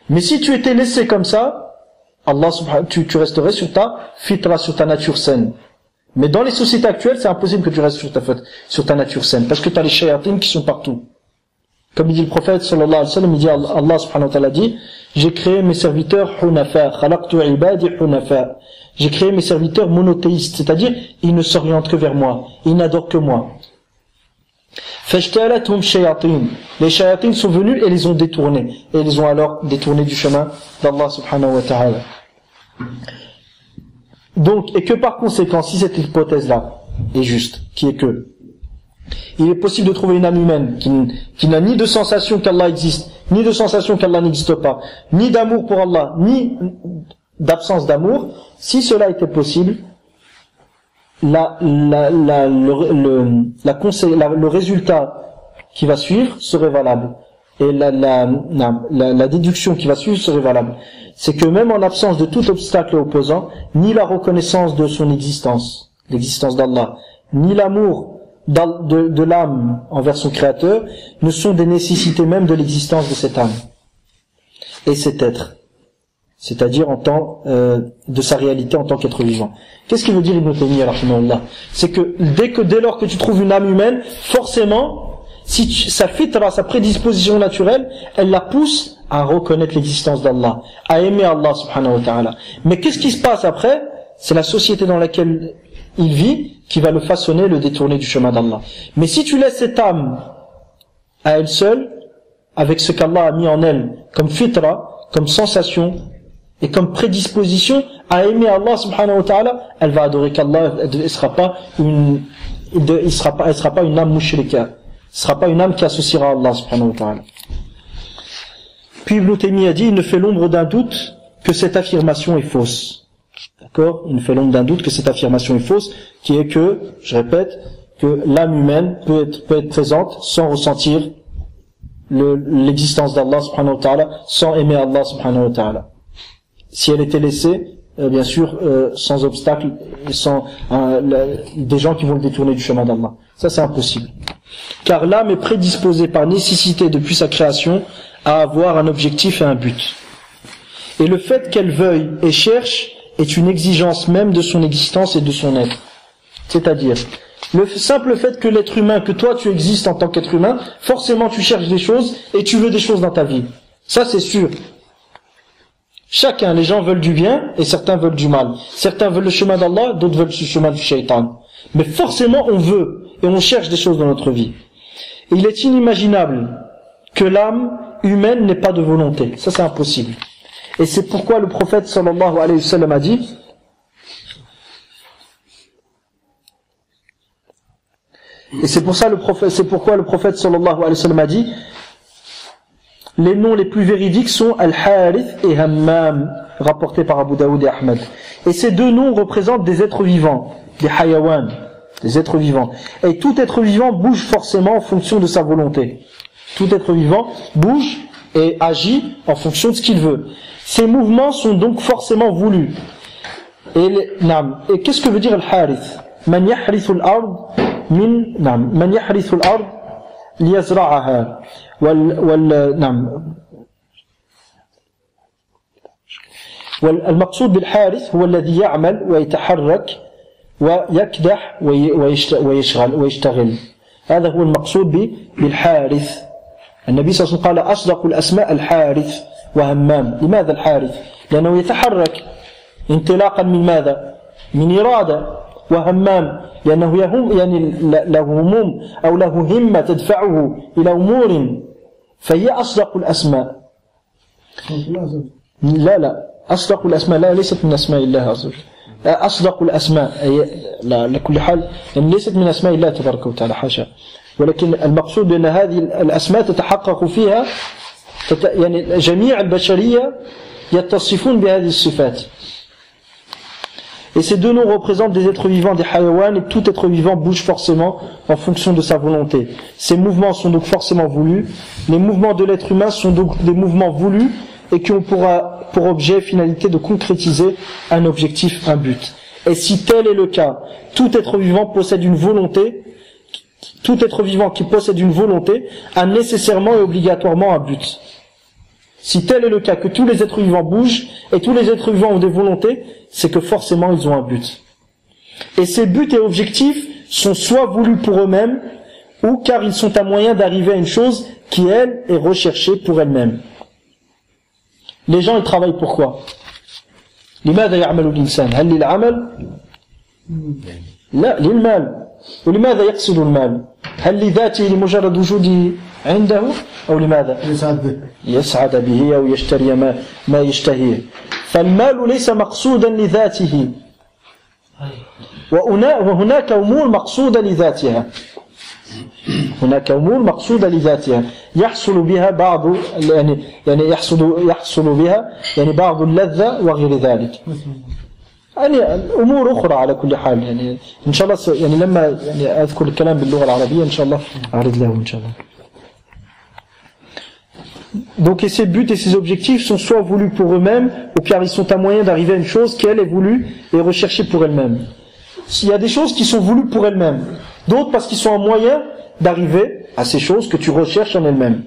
Mais si tu étais laissé comme ça, Allah subhanahu, tu resterais sur ta fitra, sur ta nature saine. Mais dans les sociétés actuelles, c'est impossible que tu restes sur ta nature saine, parce que tu as les shayatines qui sont partout. Comme il dit le prophète sallallahu alayhi wa sallam, il dit, Allah subhanahu wa ta'ala dit, j'ai créé mes serviteurs hunafa, khalaqtu ibadi hunafa. J'ai créé mes serviteurs monothéistes, c'est-à-dire, ils ne s'orientent que vers moi, ils n'adorent que moi. Fajtalathum shayatin. Les shayatines sont venus et les ont détournés. Et ils les ont alors détournés du chemin d'Allah subhanahu wa ta'ala. Donc, et que par conséquent, si cette hypothèse-là est juste, qui est que il est possible de trouver une âme humaine qui n'a ni de sensation qu'Allah existe, ni de sensation qu'Allah n'existe pas, ni d'amour pour Allah, ni d'absence d'amour, si cela était possible, le résultat qui va suivre serait valable. Et la déduction qui va suivre serait valable. C'est que même en absence de tout obstacle opposant, ni la reconnaissance de son existence, l'existence d'Allah, ni l'amour de l'âme envers son créateur, ne sont des nécessités même de l'existence de cette âme et cet être. C'est-à-dire de sa réalité en tant qu'être vivant. Qu'est-ce qu'il veut dire Ibn Taymiyyah rahimahullah? C'est que dès lors que tu trouves une âme humaine, forcément, sa fitra, sa prédisposition naturelle, elle la pousse à reconnaître l'existence d'Allah, à aimer Allah subhanahu wa ta'ala. Mais qu'est-ce qui se passe après? C'est la société dans laquelle il vit qui va le façonner, le détourner du chemin d'Allah. Mais si tu laisses cette âme à elle seule, avec ce qu'Allah a mis en elle comme fitra, comme sensation, et comme prédisposition à aimer Allah subhanahu wa ta'ala, elle va adorer qu'Allah, elle sera pas une âme mushrika, ce sera pas une âme qui associera à Allah subhanahu wa ta'ala. Puis Ibn Taymiyyah dit, il ne fait l'ombre d'un doute que cette affirmation est fausse. D'accord? Il ne fait l'ombre d'un doute que cette affirmation est fausse, qui est que, je répète, que l'âme humaine peut être présente sans ressentir l'existence d'Allah subhanahu wa ta'ala, sans aimer Allah subhanahu wa ta'ala. Si elle était laissée, bien sûr, sans obstacle, sans des gens qui vont le détourner du chemin d'Allah. Ça, c'est impossible. Car l'âme est prédisposée par nécessité depuis sa création à avoir un objectif et un but. Et le fait qu'elle veuille et cherche est une exigence même de son existence et de son être. C'est-à-dire, le simple fait que l'être humain, que toi tu existes en tant qu'être humain, forcément tu cherches des choses et tu veux des choses dans ta vie. Ça, c'est sûr. Chacun, les gens veulent du bien et certains veulent du mal. Certains veulent le chemin d'Allah, d'autres veulent le chemin du shaitan. Mais forcément, on veut et on cherche des choses dans notre vie. Et il est inimaginable que l'âme humaine n'ait pas de volonté. Ça, c'est impossible. Et c'est pourquoi le prophète sallallahu alayhi wa sallam a dit, et c'est pourquoi le prophète sallallahu alayhi wa sallam a dit, les noms les plus véridiques sont Al-Harith et Hammam, rapportés par Abu Daoud et Ahmed. Et ces deux noms représentent des êtres vivants, des hayawan, des êtres vivants. Et tout être vivant bouge forcément en fonction de sa volonté. Tout être vivant bouge et agit en fonction de ce qu'il veut. Ces mouvements sont donc forcément voulus. Et qu'est-ce que veut dire Al-Harith? Man yahrithu al-ard min man yahrithu al-ard ليزرعها نعم. والمقصود بالحارث هو الذي يعمل ويتحرك ويكدح ويشتغل. هذا هو المقصود بالحارث. النبي صلى الله عليه وسلم قال أصدق الأسماء الحارث وهمام. لماذا الحارث؟ لأنه يتحرك انطلاقا من ماذا؟ من إرادة. وهمام لأنه يعني له هموم أو له همة تدفعه إلى أمور، فهي أصدق الأسماء. لا أصدق الأسماء لا، ليست من أسماء الله عز وجل. أصدق الأسماء لا لكل حال يعني ليست من أسماء الله تبارك وتعالى، حاشا. ولكن المقصود بأن هذه الأسماء تتحقق فيها يعني جميع البشرية يتصفون بهذه الصفات. Et ces deux noms représentent des êtres vivants, des hayawan, et tout être vivant bouge forcément en fonction de sa volonté. Ces mouvements sont donc forcément voulus. Les mouvements de l'être humain sont donc des mouvements voulus et qui ont pour objet, finalité, de concrétiser un objectif, un but. Et si tel est le cas, tout être vivant possède une volonté, tout être vivant qui possède une volonté a nécessairement et obligatoirement un but. Si tel est le cas, que tous les êtres vivants bougent et tous les êtres vivants ont des volontés, c'est que forcément ils ont un but. Et ces buts et objectifs sont soit voulus pour eux-mêmes ou car ils sont un moyen d'arriver à une chose qui, elle, est recherchée pour elle-même. Les gens, ils travaillent pourquoi? لماذا يعمل الإنسان؟ هل للعمل؟ لا، للمال. ولماذا يقصد المال؟ هل لذاته لمجرد وجوده عنده أو لماذا؟ يسعد به أو يشتري ما يشتهيه. فالمال ليس مقصودا لذاته، وهناك أمور مقصودة لذاتها. هناك أمور مقصودة لذاتها يحصل بها بعض يعني يحصل بها يعني بعض اللذة وغير ذلك. يعني أمور أخرى على كل حال. يعني إن شاء الله يعني لما يعني أذكر الكلام باللغة العربية إن شاء الله أعرض لهم إن شاء الله. Donc et ces buts et ces objectifs sont soit voulus pour eux-mêmes ou car ils sont un moyen d'arriver à une chose qui elle est voulue et recherchée pour elle-même. Il y a des choses qui sont voulues pour elles-mêmes, d'autres parce qu'ils sont un moyen d'arriver à ces choses que tu recherches en elles-mêmes.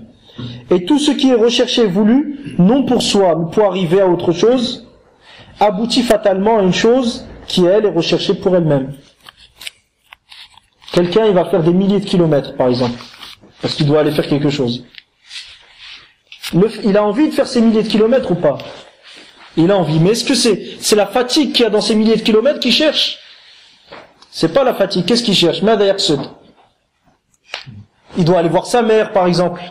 Et tout ce qui est recherché et voulu, non pour soi, mais pour arriver à autre chose, aboutit fatalement à une chose qui, elle, est recherchée pour elle-même. Quelqu'un, il va faire des milliers de kilomètres, par exemple, parce qu'il doit aller faire quelque chose. Il a envie de faire ces milliers de kilomètres ou pas? Il a envie. Mais est-ce que c'est la fatigue qu'il y a dans ces milliers de kilomètres qu'il cherche? C'est pas la fatigue. Qu'est-ce qu'il cherche? Il doit aller voir sa mère, par exemple.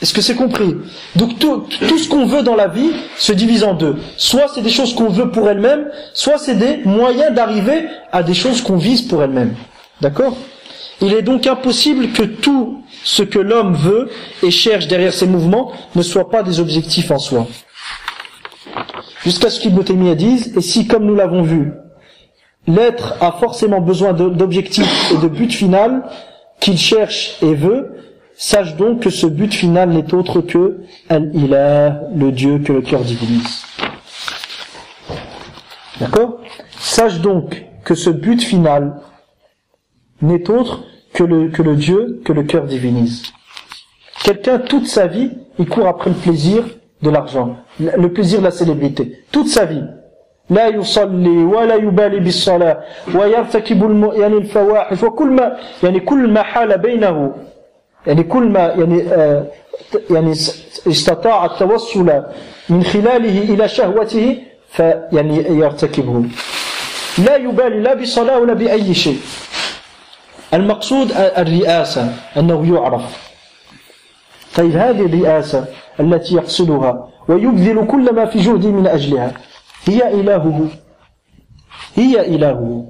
Est-ce que c'est compris? Donc tout ce qu'on veut dans la vie se divise en deux. Soit c'est des choses qu'on veut pour elles-mêmes, soit c'est des moyens d'arriver à des choses qu'on vise pour elles-mêmes. D'accord? Il est donc impossible que tout ce que l'homme veut et cherche derrière ses mouvements ne soit pas des objectifs en soi. Jusqu'à ce qu'Ibn Taymiyyah dise, et si, comme nous l'avons vu, l'être a forcément besoin d'objectifs et de but final qu'il cherche et veut, sache donc que ce but final n'est autre que Al-Ilah, le Dieu que le cœur divinise. D'accord? Sache donc que ce but final n'est autre que le Dieu que le cœur divinise. Quelqu'un, toute sa vie, il court après le plaisir de l'argent, le plaisir de la célébrité, toute sa vie. لا يصلي ولا يبالي بالصلاة ويرتكب يعني الفواحش وكل ما حال بينه يعني كل ما يعني استطاع التوصل من خلاله إلى شهوته فيعني يرتكبه. لا يبالي لا بالصلاة ولا بأي شيء. المقصود الرئاسة أنه يعرف. طيب هذه الرئاسة التي يقصدها ويبذل كل ما في جهده من أجلها هي إلهه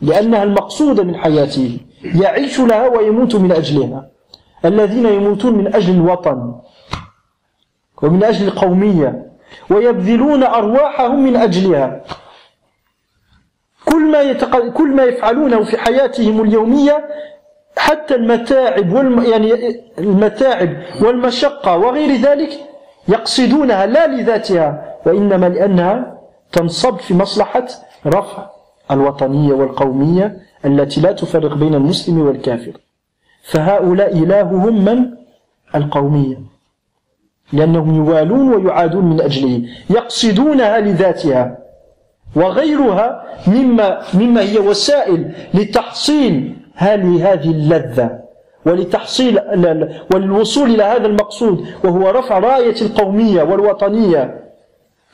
لأنها المقصودة من حياته يعيش لها ويموت من أجلها. الذين يموتون من أجل الوطن ومن أجل القومية ويبذلون أرواحهم من أجلها. كل ما يفعلونه في حياتهم اليومية حتى المتاعب والمشقة وغير ذلك يقصدونها لا لذاتها وإنما لأنها تنصب في مصلحة رفع الوطنية والقومية التي لا تفرق بين المسلم والكافر. فهؤلاء إلههم من؟ القومية، لأنهم يوالون ويعادون من أجله، يقصدونها لذاتها، وغيرها مما هي وسائل لتحصيل هذه اللذة ولتحصيل وللوصول إلى هذا المقصود، وهو رفع راية القومية والوطنية،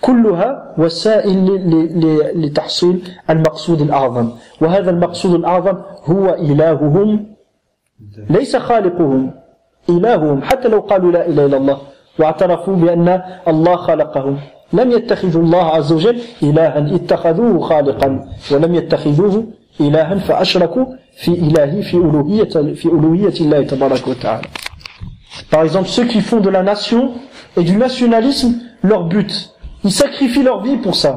كلها وسائل لتحصيل المقصود الأعظم. وهذا المقصود الأعظم هو إلههم، ليس خالقهم، إلههم. حتى لو قالوا لا إله إلا الله واعترفوا بأن الله خلقهم، لم يتخذوا الله عز وجل إلها، اتخذوه خالقا ولم يتخذوه إلها، فأشركوا في إلهي في ألوهية الله تبارك وتعالى. Par exemple, ceux qui font de la nation et du nationalisme leur but, ils sacrifient leur vie pour ça.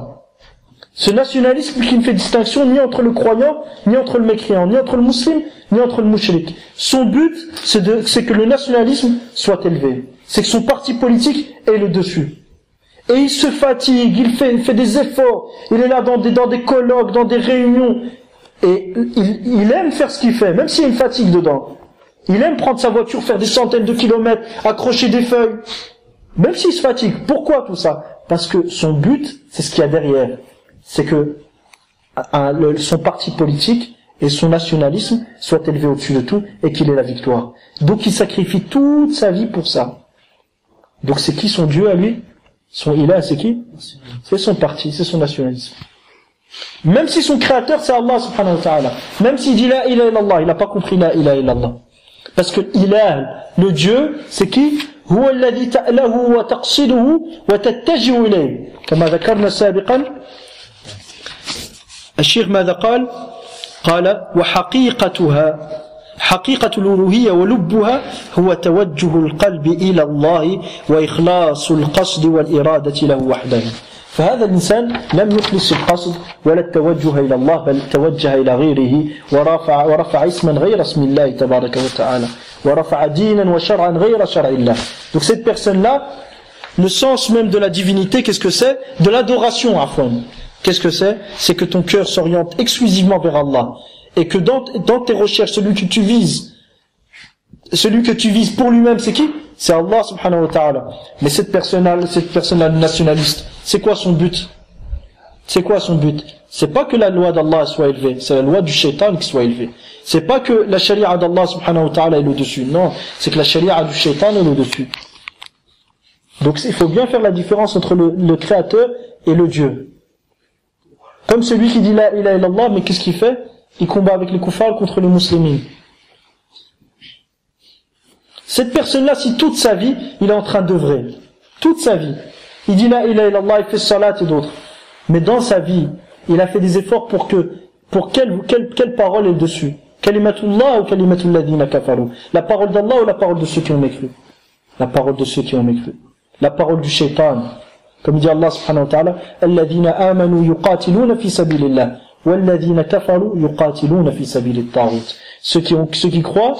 Ce nationalisme qui ne fait distinction ni entre le croyant, ni entre le mécréant, ni entre le musulman, ni entre le mushrik. Son but, c'est que le nationalisme soit élevé. C'est que son parti politique ait le dessus. Et il se fatigue, il fait des efforts, il est là dans des colloques, dans des réunions, et il aime faire ce qu'il fait, même s'il y a une fatigue dedans. Il aime prendre sa voiture, faire des centaines de kilomètres, accrocher des feuilles, même s'il se fatigue. Pourquoi tout ça? Parce que son but, c'est ce qu'il y a derrière. C'est que son parti politique et son nationalisme soient élevés au-dessus de tout et qu'il ait la victoire. Donc il sacrifie toute sa vie pour ça. Donc c'est qui son Dieu à lui? Son ilah, c'est qui? C'est son parti, c'est son nationalisme. Même si son créateur c'est Allah subhanahu wa ta'ala, même s'il dit la ilaha illallah, il n'a pas compris la ilaha illallah. Parce que ilah, le Dieu, c'est qui? هو الذي تأله وتقصده وتتجه إليه كما ذكرنا سابقا. الشيخ ماذا قال؟ قال وحقيقتها حقيقة الألوهية ولبها هو توجه القلب إلى الله وإخلاص القصد والإرادة له وحده. فهذا الإنسان لم يخلص القصد ولا التوجه إلى الله، بل توجه إلى غيره ورفع اسما غير اسم الله تبارك وتعالى، ورفع دينا وشرعا غير شرع الله. Donc cette personne-là, le sens même de la divinité, qu'est-ce que c'est? De l'adoration, afwan. Qu'est-ce que c'est? C'est que ton cœur s'oriente exclusivement vers Allah. Et que dans tes recherches, celui que tu vises pour lui-même, c'est qui? C'est Allah subhanahu wa ta'ala. Mais cette personne-là nationaliste, c'est quoi son but? C'est quoi son but? C'est pas que la loi d'Allah soit élevée, c'est la loi du shaitan qui soit élevée. C'est pas que la sharia d'Allah subhanahu wa ta'ala est le dessus, non, c'est que la sharia du shaitan est le dessus. Donc il faut bien faire la différence entre le créateur et le Dieu. Comme celui qui dit la ilaha illallah, mais qu'est-ce qu'il fait? Il combat avec les kuffars contre les musulmans. Cette personne-là, si toute sa vie, il est en train d'œuvrer, toute sa vie, il dit la ilaha illallah, il fait salat et d'autres, mais dans sa vie, il a fait des efforts pour quelle parole est dessus? Kalimatullah ou kalimatul ladhina kafaru? La parole d'Allah ou la parole de ceux qui ont mécru? La parole de ceux qui ont mécru. La parole du shaitan. Comme dit Allah subhanahu wa ta'ala, alladhina amanu yuqatiluna fi sabilillah walladhina kafaru yuqatiluna fi sabilit taghut. Ceux qui croient,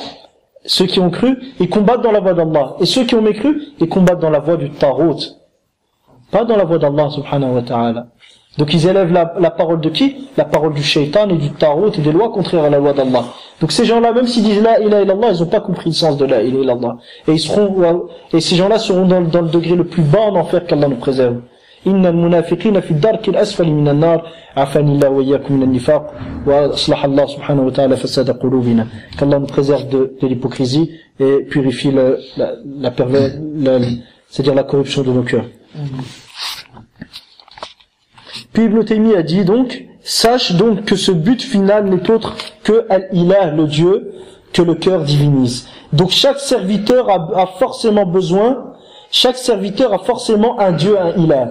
ceux qui ont cru, ils combattent dans la voie d'Allah. Et ceux qui ont mécru, ils combattent dans la voie du taghut. Pas dans la voie d'Allah subhanahu wa ta'ala. Donc ils élèvent la parole de qui? La parole du shaitan et du taghut et des lois contraires à la loi d'Allah. Donc ces gens-là, même s'ils disent la ilaha illallah, ils n'ont pas compris le sens de la ilaha illallah. Et ces gens-là seront dans le degré le plus bas en enfer, qu'Allah nous préserve. Inna al-munafiqina fi ad-darki al-asfali min an-nar, afani Allah wa iyyakum min an-nifaq, wa aslaha Allah subhanahu wa ta'ala fasada qulubina. Qu'Allah nous préserve de l'hypocrisie et purifie c'est-à-dire la corruption de nos cœurs. Puis Ibn Taymiyyah a dit donc, sache donc que ce but final n'est autre que Al-Ilah, le Dieu, que le cœur divinise. Donc chaque serviteur a forcément un Dieu, un Ilah.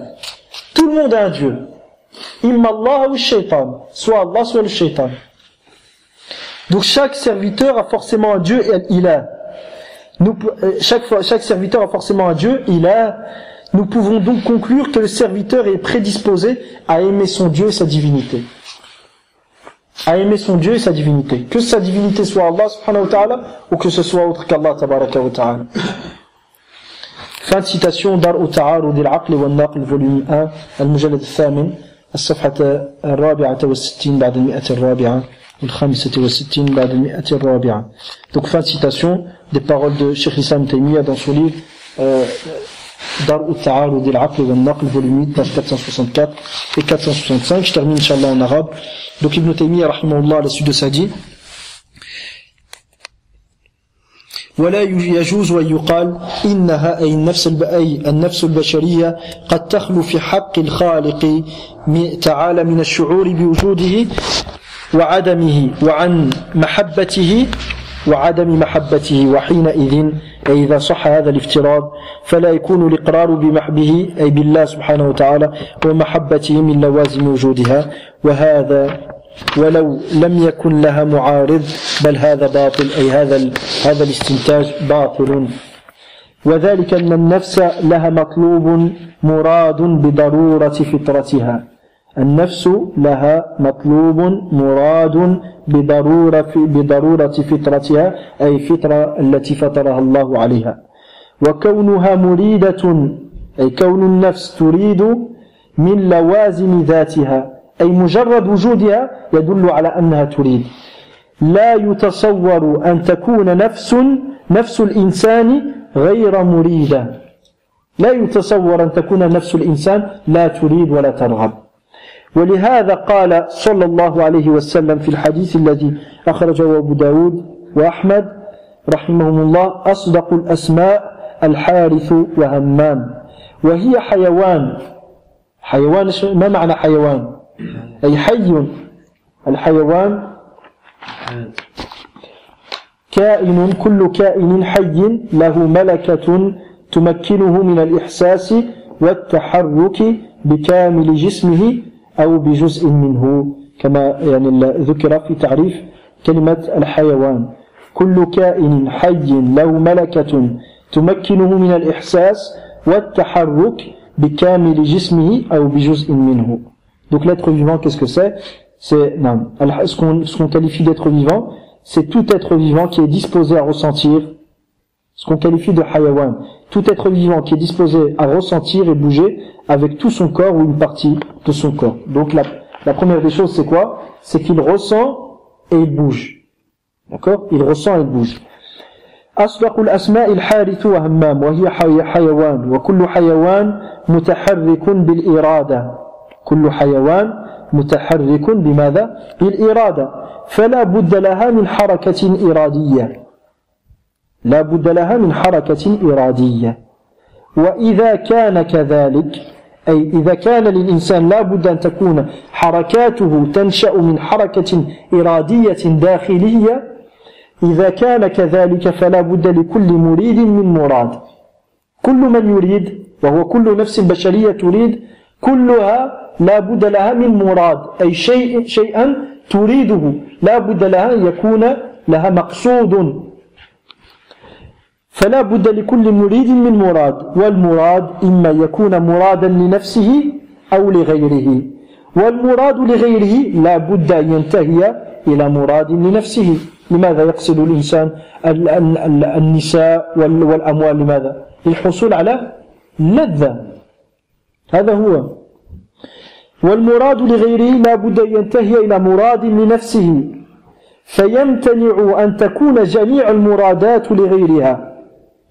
Tout le monde a un Dieu. Imma Allah ou le shaitan. Soit Allah, soit le shaitan. Donc chaque serviteur a forcément un Dieu et un Ilah. Chaque serviteur a forcément un Dieu, Ilah. Nous pouvons donc conclure que le serviteur est prédisposé à aimer son Dieu et sa divinité. À aimer son Dieu et sa divinité. Que sa divinité soit Allah subhanahu wa ta'ala ou que ce soit autre qu'Allah tabaraka wa ta'ala. Fin de citation Dar Ta'arud al-Aql wal-Naql, volume 1, al-Mujallad al-Thamin, الصفحة 64 بعد 100 الرابعة الخامسة والستين بعد المئة الرابعة. Donc fin de citation des paroles de Cheikh Islam Taymiyyah dans son livre Dar al-Ta'arud al-Aql wal-Naql, volume 8, page 464 et 465. Je termine Inch'Allah en arabe. Donc Ibn Taymiyyah rahimahullah à la suite de ça dit: ولا يجوز أن يقال إنها أي النفس البشرية قد تخلو في حق الخالق تعالى من الشعور بوجوده وعدمه وعن محبته وعدم محبته، وحينئذ إذا صح هذا الافتراض فلا يكون الإقرار بمحبه أي بالله سبحانه وتعالى ومحبته من لوازم وجودها، وهذا ولو لم يكن لها معارض، بل هذا باطل، أي هذا الاستنتاج باطل. وذلك أن النفس لها مطلوب مراد بضرورة فطرتها، النفس لها مطلوب مراد بضرورة فطرتها، أي فطرة التي فطرها الله عليها. وكونها مريدة أي كون النفس تريد من لوازم ذاتها، أي مجرد وجودها يدل على أنها تريد. لا يتصور أن تكون نفس الإنسان غير مريدة، لا يتصور أن تكون نفس الإنسان لا تريد ولا ترغب. ولهذا قال صلى الله عليه وسلم في الحديث الذي أخرجه أبو داود وأحمد رحمهم الله: أصدق الأسماء الحارث وهمام. وهي حيوان. ما معنى حيوان؟ أي حي. الحيوان كائن، كل كائن حي له ملكة تمكنه من الإحساس والتحرك بكامل جسمه أو بجزء منه، كما يعني ذكر في تعريف كلمة الحيوان. كل كائن حي له ملكة تمكنه من الإحساس والتحرك بكامل جسمه أو بجزء منه. Donc l'être vivant, qu'est-ce que c'est? Ce qu'on qualifie d'être vivant, c'est tout être vivant qui est disposé à ressentir, ce qu'on qualifie de hayawan, tout être vivant qui est disposé à ressentir et bouger avec tout son corps ou une partie de son corps. Donc la première des choses, c'est quoi? C'est qu'il ressent et il bouge. D'accord? Il ressent et il bouge. أصدق الأسماء الحارث وهمام، وهي حيوان، وكل حيوان متحرك بالإرادة. كل حيوان متحرك بماذا؟ بالإرادة، فلا بد لها من حركة إرادية، لا بد لها من حركة إرادية. وإذا كان كذلك، أي إذا كان للإنسان لا بد أن تكون حركاته تنشأ من حركة إرادية داخلية، إذا كان كذلك فلا بد لكل مريد من مراد. كل من يريد، وهو كل نفس بشرية تريد، كلها لا بد لها من مراد، أي شيئا تريده، لا بد لها أن يكون لها مقصود. فلا بد لكل مريد من مراد، والمراد إما يكون مرادا لنفسه أو لغيره، والمراد لغيره لا بد أن ينتهي إلى مراد لنفسه. لماذا يقصد الإنسان النساء والأموال؟ لماذا؟ للحصول على لذة، هذا هو. والمراد لغيره لا بد أن ينتهي إلى مراد لنفسه، فيمتنع أن تكون جميع المرادات لغيرها.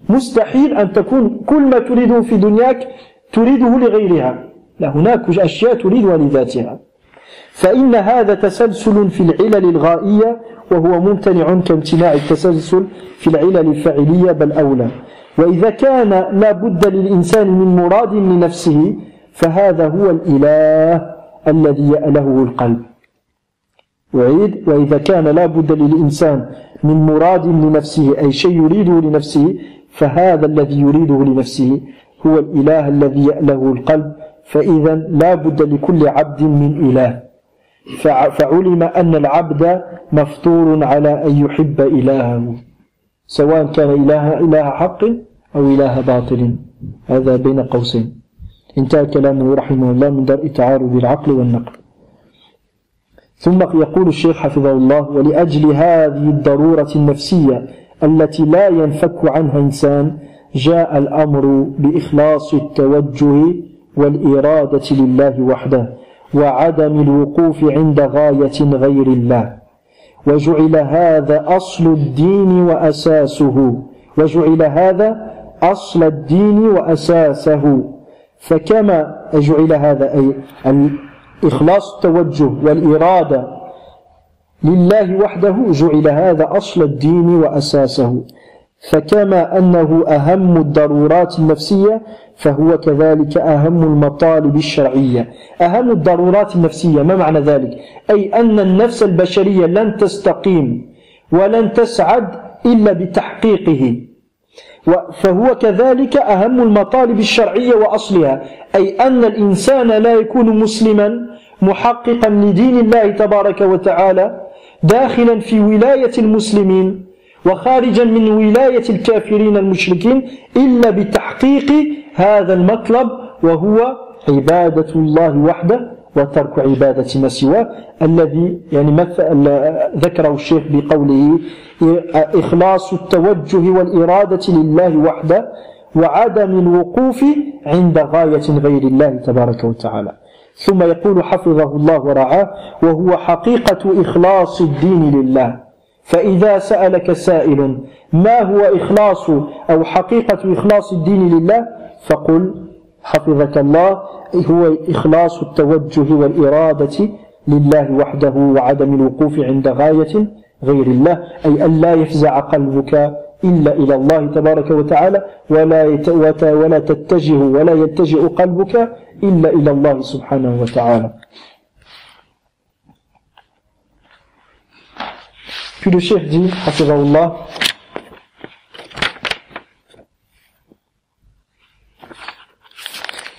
مستحيل أن تكون كل ما تريده في دنياك تريده لغيرها، لا، هناك أشياء تريدها لذاتها. فإن هذا تسلسل في العلل الغائية، وهو ممتنع كامتناع التسلسل في العلل الفاعلية، بل أولى. وإذا كان لا بد للإنسان من مراد لنفسه، فهذا هو الإله الذي يأله القلب. أعيد: وإذا كان لا بد للإنسان من مراد لنفسه، أي شيء يريده لنفسه، فهذا الذي يريده لنفسه هو الإله الذي يأله القلب. فإذا لا بد لكل عبد من إله، فعلم أن العبد مفطور على أن يحب إلهه، سواء كان إله حق أو إله باطل. هذا بين قوسين. انتهى كلامه رحمه الله من درء تعارض العقل والنقل. ثم يقول الشيخ حفظه الله: ولأجل هذه الضرورة النفسية التي لا ينفك عنها إنسان، جاء الأمر بإخلاص التوجه والإرادة لله وحده، وعدم الوقوف عند غاية غير الله. وجعل هذا أصل الدين وأساسه وجعل هذا أصل الدين وأساسه فكما جعل هذا أي الإخلاص التوجه والإرادة لله وحده جعل هذا أصل الدين وأساسه فكما أنه أهم الضرورات النفسية فهو كذلك أهم المطالب الشرعية أهم الضرورات النفسية ما معنى ذلك؟ أي أن النفس البشرية لن تستقيم ولن تسعد إلا بتحقيقه فهو كذلك أهم المطالب الشرعية وأصلها أي أن الإنسان لا يكون مسلما محققا لدين الله تبارك وتعالى داخلا في ولاية المسلمين وخارجا من ولاية الكافرين المشركين إلا بتحقيق هذا المطلب وهو عبادة الله وحده وترك عبادة ما سواه الذي يعني ذكره الشيخ بقوله إخلاص التوجه والإرادة لله وحده وعدم الوقوف عند غاية غير الله تبارك وتعالى ثم يقول حفظه الله ورعاه وهو حقيقة إخلاص الدين لله فإذا سألك سائل ما هو إخلاص أو حقيقة إخلاص الدين لله فقل حفظك الله هو إخلاص التوجه والإرادة لله وحده وعدم الوقوف عند غاية غير الله أي أن لا يفزع قلبك إلا إلى الله تبارك وتعالى ولا تتجه ولا يتجه قلبك إلا إلى الله سبحانه وتعالى. Puis le cheikh dit, hafizahullah,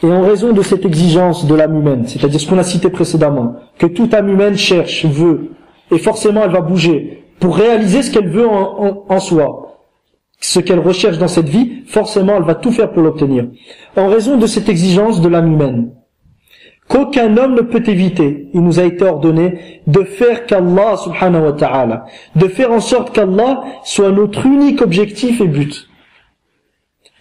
et en raison de cette exigence de l'âme humaine, c'est-à-dire ce qu'on a cité précédemment, que toute âme humaine cherche, veut, et forcément elle va bouger pour réaliser ce qu'elle veut en soi, ce qu'elle recherche dans cette vie, forcément elle va tout faire pour l'obtenir. En raison de cette exigence de l'âme humaine, qu'aucun homme ne peut éviter, il nous a été ordonné de faire qu'Allah subhanahu wa ta'ala, de faire en sorte qu'Allah soit notre unique objectif et but.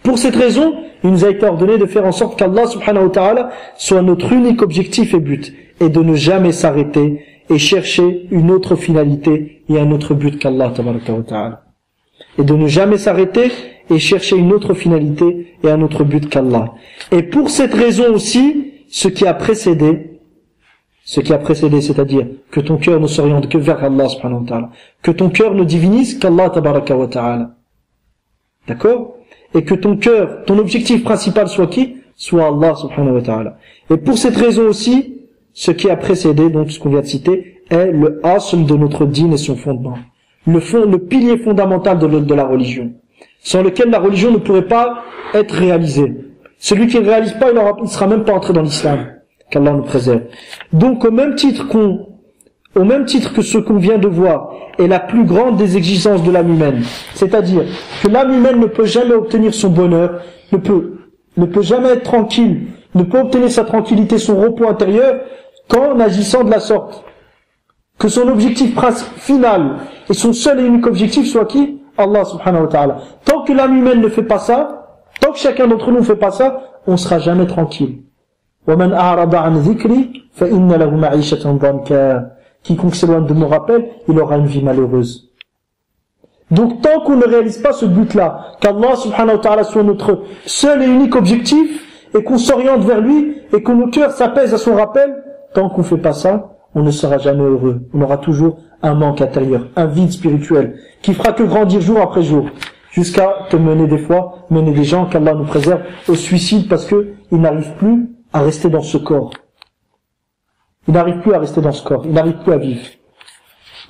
Pour cette raison, il nous a été ordonné de faire en sorte qu'Allah subhanahu wa ta'ala soit notre unique objectif et but, et de ne jamais s'arrêter et chercher une autre finalité et un autre but qu'Allah tabaraka wa ta'ala. Et de ne jamais s'arrêter et chercher une autre finalité et un autre but qu'Allah. Et pour cette raison aussi, ce qui a précédé, c'est-à-dire que ton cœur ne s'oriente que vers Allah subhanahu wa ta'ala, que ton cœur ne divinise qu'Allah tabaraka wa ta'ala. D'accord? Et que ton cœur, ton objectif principal soit qui? Soit Allah subhanahu wa ta'ala. Et pour cette raison aussi, ce qui a précédé, donc ce qu'on vient de citer, est le asl de notre dîn et son fondement. Le pilier fondamental de la religion, sans lequel la religion ne pourrait pas être réalisée. Celui qui ne réalise pas, il ne sera même pas entré dans l'islam. Qu'Allah nous préserve. Donc au même titre que ce qu'on vient de voir est la plus grande des exigences de l'âme humaine, c'est-à-dire que l'âme humaine ne peut jamais obtenir son bonheur, ne peut jamais être tranquille, ne peut obtenir sa tranquillité, son repos intérieur qu'en agissant de la sorte. Que son objectif final et son seul et unique objectif soit qui? Allah subhanahu wa ta'ala. Tant que l'âme humaine ne fait pas ça, tant que chacun d'entre nous ne fait pas ça, on ne sera jamais tranquille. وَمَنْ أَعْرَضَ عَنْ ذِكْرِي فَإِنَّ لَهُ مَعِيشَةً ضَنْكًا. Quiconque s'éloigne de mon rappel, il aura une vie malheureuse. Donc tant qu'on ne réalise pas ce but-là, qu'Allah subhanahu wa ta'ala soit notre seul et unique objectif, et qu'on s'oriente vers lui, et que nos cœurs s'apaisent à son rappel, tant qu'on ne fait pas ça, on ne sera jamais heureux. On aura toujours un manque intérieur, un vide spirituel, qui fera que grandir jour après jour, jusqu'à te mener des gens, qu'Allah nous préserve, au suicide, parce que ils n'arrivent plus à rester dans ce corps. Ils n'arrivent plus à rester dans ce corps, ils n'arrivent plus à vivre.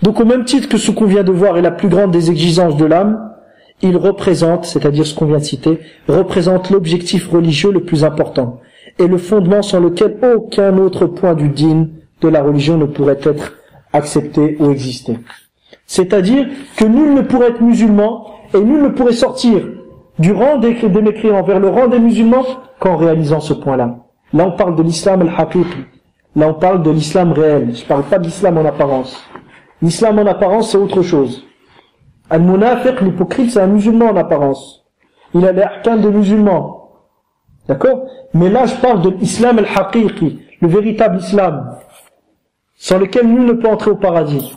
Donc au même titre que ce qu'on vient de voir est la plus grande des exigences de l'âme, il représente, c'est-à-dire ce qu'on vient de citer, représente l'objectif religieux le plus important, et le fondement sans lequel aucun autre point du dîn de la religion ne pourrait être accepté ou exister. C'est-à-dire que nul ne pourrait être musulman, et nul ne pourrait sortir du rang des mécréants vers le rang des musulmans qu'en réalisant ce point-là. Là on parle de l'islam al-haqiqi. Là on parle de l'islam réel. Je parle pas de l'islam en apparence. L'islam en apparence c'est autre chose. Al-munafiq, l'hypocrite, c'est un musulman en apparence. Il a les ahkam des musulmans. D'accord? Mais là je parle de l'islam al-haqiqi, le véritable islam, sans lequel nul ne peut entrer au paradis.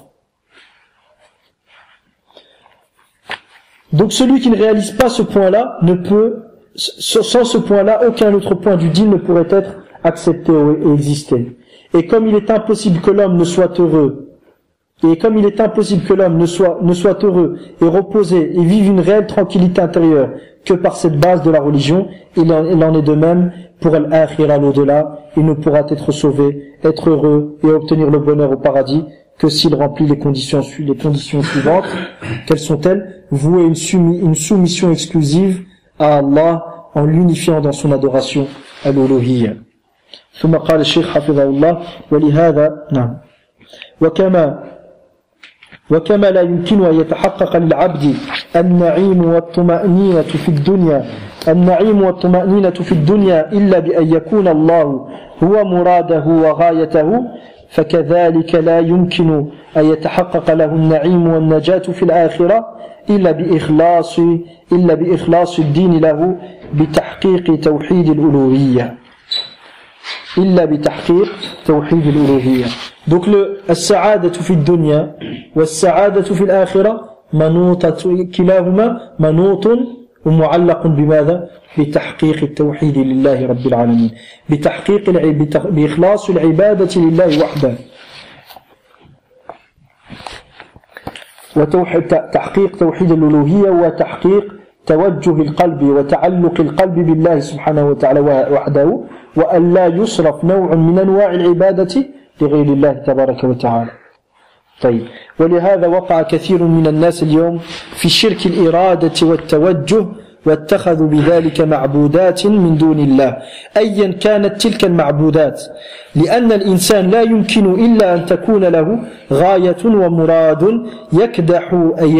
Donc celui qui ne réalise pas ce point-là ne peut, sans ce point-là, aucun autre point du dîn ne pourrait être accepté et exister. Et comme il est impossible que l'homme ne soit heureux, et reposé et vive une réelle tranquillité intérieure que par cette base de la religion, il en est de même pour al-akhira, l'au-delà. Il ne pourra être sauvé, être heureux et obtenir le bonheur au paradis que s'il remplit les conditions suivantes. Quelles sont-elles? Vouer une soumission exclusive à Allah en l'unifiant dans son adoration à l'uluhiyya. ثم قال الشيخ حفظه الله ولهذا نعم وكما لا يمكن أن يتحقق للعبد النعيم والطمأنينة في الدنيا إلا بأن يكون الله هو مراده وغايته، فكذلك لا يمكن أن يتحقق له النعيم والنجاة في الآخرة إلا بإخلاص الدين له بتحقيق توحيد الألوهية. Donc السعادة في الدنيا والسعادة في الآخرة كلاهما منوط ومعلق بماذا؟ بتحقيق التوحيد لله رب العالمين، بإخلاص العبادة لله وحده، وتحقيق توحيد الألوهية وتحقيق توجه القلب وتعلق القلب بالله سبحانه وتعالى وحده، وأن لا يصرف نوع من أنواع العبادة لغير الله تبارك وتعالى. طيب، ولهذا وقع كثير من الناس اليوم في شرك الإرادة والتوجه، واتخذوا بذلك معبودات من دون الله أيا كانت تلك المعبودات، لأن الإنسان لا يمكن إلا أن تكون له غاية ومراد يكدح أن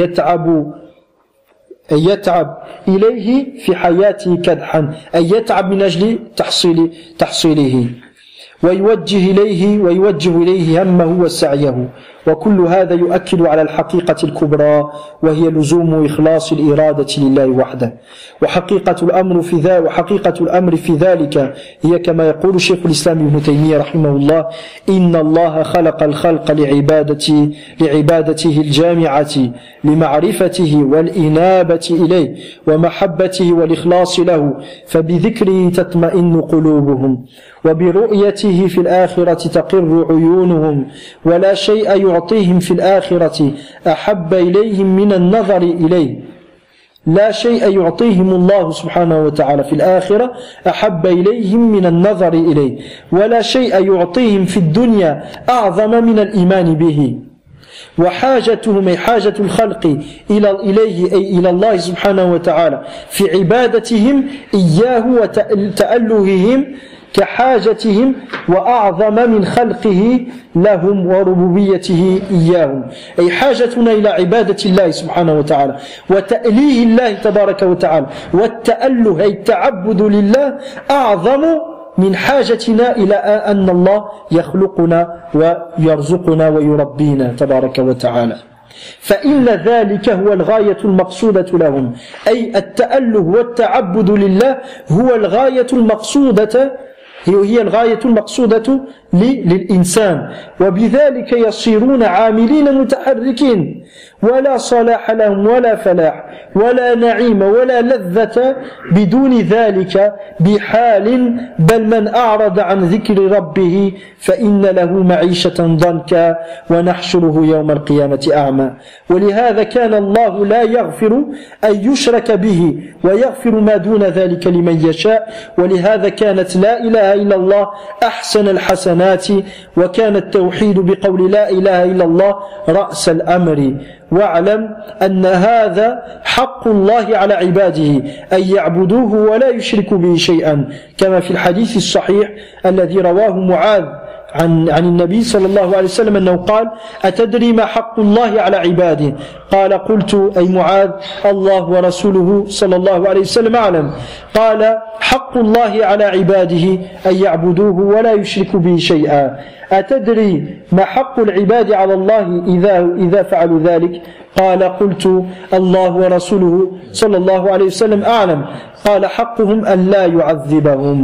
يتعب إليه في حياته كدحا، أن يتعب من أجل تحصيله ويوجه إليه همه وسعيه. وكل هذا يؤكد على الحقيقة الكبرى، وهي لزوم إخلاص الإرادة لله وحده. وحقيقة الأمر في ذلك هي كما يقول شيخ الإسلام ابن تيمية رحمه الله: إن الله خلق الخلق لعبادته الجامعة لمعرفته والإنابة إليه ومحبته والإخلاص له، فبذكره تطمئن قلوبهم، وبرؤيته في الآخرة تقر عيونهم، ولا شيء يعطيهم في الآخرة أحب إليهم من النظر إليه. لا شيء يعطيهم الله سبحانه وتعالى في الآخرة أحب إليهم من النظر إليه، ولا شيء يعطيهم في الدنيا أعظم من الإيمان به. وحاجتهم أي حاجة الخلق إليه أي إلى الله سبحانه وتعالى في عبادتهم إياه وتألههم كحاجتهم وأعظم من خلقه لهم وربوبيته إياهم. أي حاجتنا إلى عبادة الله سبحانه وتعالى وتأليه الله تبارك وتعالى، والتأله أي التعبد لله أعظم من حاجتنا إلى أن الله يخلقنا ويرزقنا ويربينا تبارك وتعالى. فإن ذلك هو الغاية المقصودة لهم، أي التأله والتعبد لله هو الغاية المقصودة، هي الغاية المقصودة للإنسان، وبذلك يصيرون عاملين متحركين، ولا صلاح لهم ولا فلاح ولا نعيم ولا لذة بدون ذلك بحال، بل من أعرض عن ذكر ربه فإن له معيشة ضنكا ونحشره يوم القيامة أعمى. ولهذا كان الله لا يغفر أن يشرك به ويغفر ما دون ذلك لمن يشاء، ولهذا كانت لا إله إلا الله أحسن الحسنات، وكان التوحيد بقول لا إله إلا الله رأس الأمر. واعلم أن هذا حق الله على عباده أن يعبدوه ولا يشركوا به شيئا، كما في الحديث الصحيح الذي رواه معاذ عن النبي صلى الله عليه وسلم أنه قال: أتدري ما حق الله على عباده؟ قال: قلت أي معاذ الله ورسوله صلى الله عليه وسلم أعلم. قال: حق الله على عباده أن يعبدوه ولا يشركوا به شيئا. أتدري ما حق العباد على الله إذا فعلوا ذلك؟ قال قلت الله ورسوله صلى الله عليه وسلم أعلم قال حقهم أن لا يعذبهم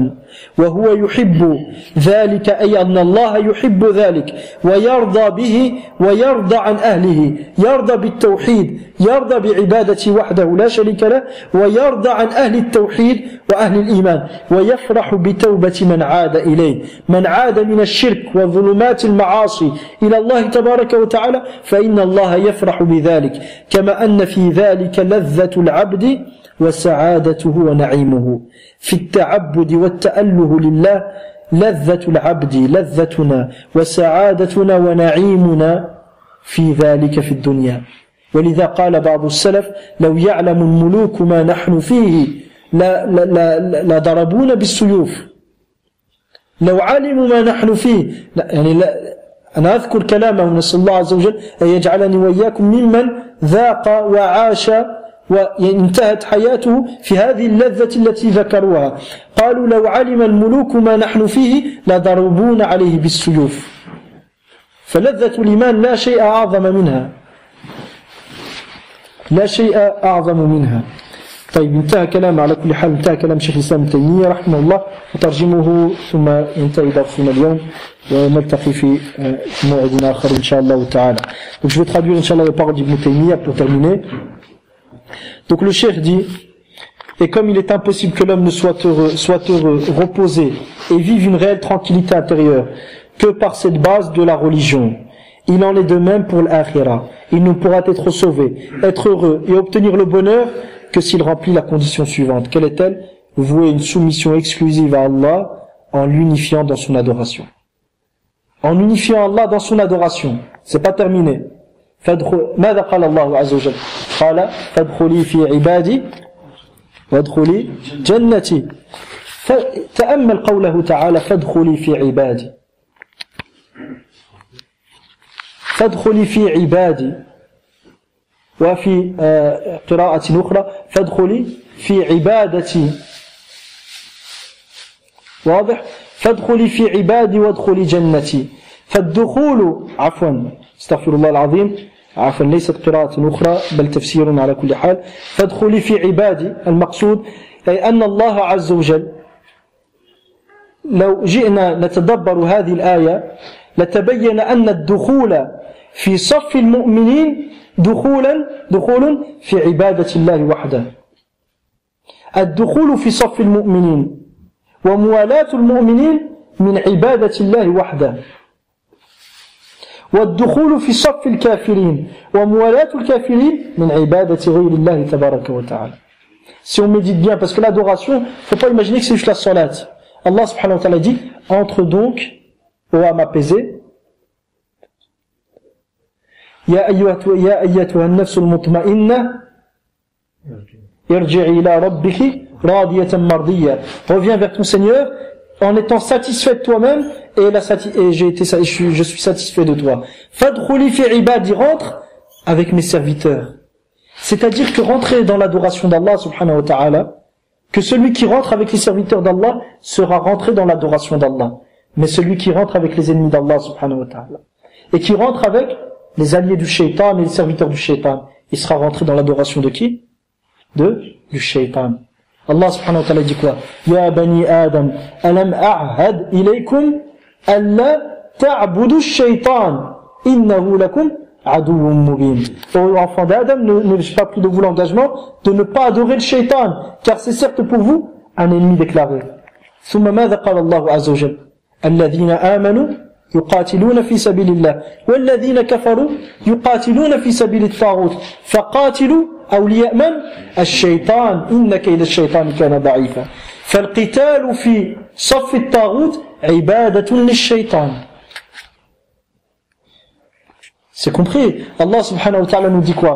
وهو يحب ذلك أي أن الله يحب ذلك ويرضى به ويرضى عن أهله يرضى بالتوحيد يرضى بعبادة وحده لا شريك له ويرضى عن أهل التوحيد وأهل الإيمان ويفرح بتوبة من عاد إليه من عاد من الشرك وظلمات المعاصي إلى الله تبارك وتعالى فإن الله يفرح بذلك كما أن في ذلك لذة العبد وسعادته ونعيمه في التعبد والتأله لله لذة العبد لذتنا وسعادتنا ونعيمنا في ذلك في الدنيا ولذا قال بعض السلف لو يعلم الملوك ما نحن فيه لا ضربونا بالسيوف لو علموا ما نحن فيه يعني أنا أذكر كلامه نسأل الله عز وجل أن يجعلني وإياكم ممن ذاق وعاش وانتهت حياته في هذه اللذة التي ذكروها قالوا لو علم الملوك ما نحن فيه لضربون عليه بالسيوف فلذة الإيمان لا شيء أعظم منها لا شيء أعظم منها طيب انتهى كلام على كل حال انتهى كلام شيخ الإسلام ابن تيمية رحمه الله وترجمه ثم ينتهي درسنا اليوم ونلتقي في موعد آخر إن شاء الله تعالى. Donc je vais traduire Inch'Allah les paroles d'Ibn Taymiyyah pour terminer. Donc le cheikh dit, et comme il est impossible que l'homme ne soit heureux, reposé et vive une réelle tranquillité intérieure que par cette base de la religion, il en est de même pour l'akhira. Il ne pourra être sauvé, être heureux et obtenir le bonheur que s'il remplit la condition suivante. Quelle est-elle? Vouer une soumission exclusive à Allah en l'unifiant dans son adoration. En unifiant Allah dans son adoration. C'est pas terminé. ماذا قال الله عز وجل قال فادخلي في عبادي وادخلي جنتي تأمل قوله تعالى فادخلي في عبادي فادخلي في عبادي وفي قراءة أخرى فادخلي في عبادتي واضح فادخلي في عبادي وادخلي جنتي فالدخول عفوا استغفر الله العظيم عفوا ليست قراءة أخرى بل تفسير على كل حال فادخلي في عبادي المقصود أي أن الله عز وجل لو جئنا نتدبر هذه الآية لتبين أن الدخول في صف المؤمنين دخول في عبادة الله وحده الدخول في صف المؤمنين وموالاة المؤمنين من عبادة الله وحده والدخول في صف الكافرين وموالاة الكافرين من عبادة غير الله تبارك وتعالى. Si on médite bien, parce que l'adoration, il ne faut pas imaginer que c'est juste la salat. Allah subhanahu wa ta'ala dit, entre donc, ô âme apaisée, Ya ayyatuha an-nafsul mutma'inna irji'i ila rabbiki radiyatan mardiyya. Reviens vers ton Seigneur en étant satisfait de toi-même et je suis satisfait de toi. Fadkhuli fi ibadi, rentre avec mes serviteurs. C'est-à-dire que rentrer dans l'adoration d'Allah subhanahu wa ta'ala, que celui qui rentre avec les serviteurs d'Allah sera rentré dans l'adoration d'Allah. Mais celui qui rentre avec les ennemis d'Allah subhanahu wa ta'ala et qui rentre avec les alliés du shaitan et les serviteurs du shaitan, il sera rentré dans l'adoration de qui? Du shaitan. Allah subhanahu wa ta'ala dit quoi? Ya bani Adam, alam a'had ilaykum alla ta'budu shaitan, innahu lakum aduwwun mubin. Ô enfants d'Adam, ne j'ai pas pris de vous l'engagement de ne pas adorer le shaitan, car c'est certes pour vous un ennemi déclaré. ثم ماذا قال الله عز وجل الذين آمنوا يقاتلون في سبيل الله والذين كفروا يقاتلون في سبيل الطاغوت فقاتلوا أولياء من؟ الشيطان إن كيد الشيطان كان ضعيفا فالقتال في صف الطاغوت عبادة للشيطان. C'est compris. Allah subhanahu wa ta'ala nous dit quoi?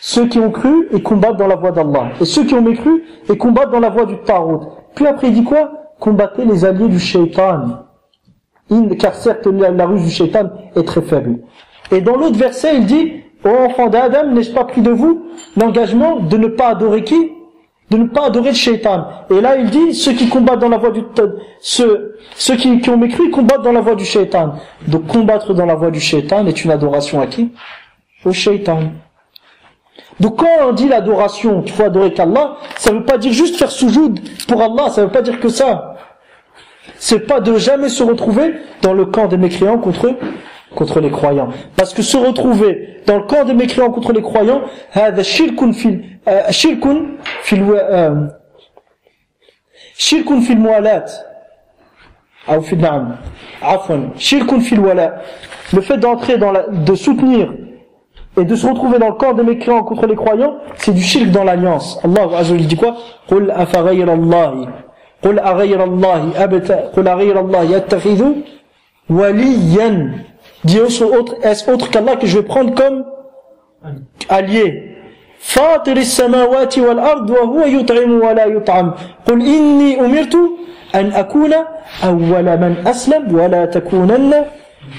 Ceux qui ont cru et combattent dans la voie d'Allah, et ceux qui ont mécru et combattent dans la voie du Tarout. Puis après il dit quoi? Combattez les alliés du shaitan. Car certes la ruse du shaitan est très faible. Et dans l'autre verset il dit, ô enfants d'Adam, n'ai-je pas pris de vous l'engagement de ne pas adorer qui? De ne pas adorer le shaitan. Et là il dit, ceux qui combattent dans la voie du ceux qui ont mécru, ils combattent dans la voie du shaitan. Donc combattre dans la voie du shaitan est une adoration à qui? au shaitan. Donc quand on dit l'adoration, qu'il faut adorer qu'Allah, ça ne veut pas dire juste faire soujoud pour Allah, ça ne veut pas dire que ça. C'est pas de jamais se retrouver dans le camp des mécréants contre les croyants. Parce que se retrouver dans le camp des mécréants contre les croyants, هذا شرك في الموالاة أو في النعم عفوا شرك في الولاء. Le fait d'entrer de soutenir et de se retrouver dans le camp des mécréants contre les croyants, c'est du shirk dans l'alliance. Allah Azza wa Jalla dit quoi? قل أفغير الله قل أغير الله يتخذ وليا. Dis est-ce autre qu'Allah que je vais prendre comme allié? فاطر السماوات والأرض وهو يطعم ولا يطعم قل إني أمرت أن أكون أول من أسلم ولا تكونن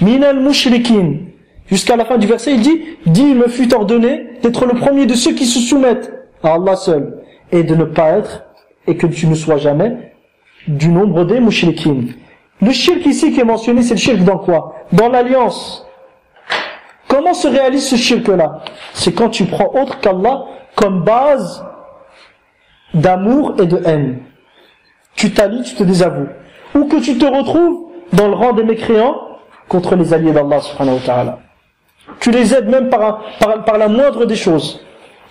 من المشركين. Jusqu'à la fin du verset, il dit, il me fut ordonné d'être le premier de ceux qui se soumettent à Allah seul, et de ne pas être, et que tu ne sois jamais, du nombre des mushrikin. Le shirk ici qui est mentionné, c'est le shirk dans quoi? Dans l'alliance. Comment se réalise ce shirk-là? C'est quand tu prends autre qu'Allah comme base d'amour et de haine. Tu t'allies, tu te désavoues. Ou que tu te retrouves dans le rang des mécréants contre les alliés d'Allah subhanahu wa ta'ala. Tu les aides même par la moindre des choses.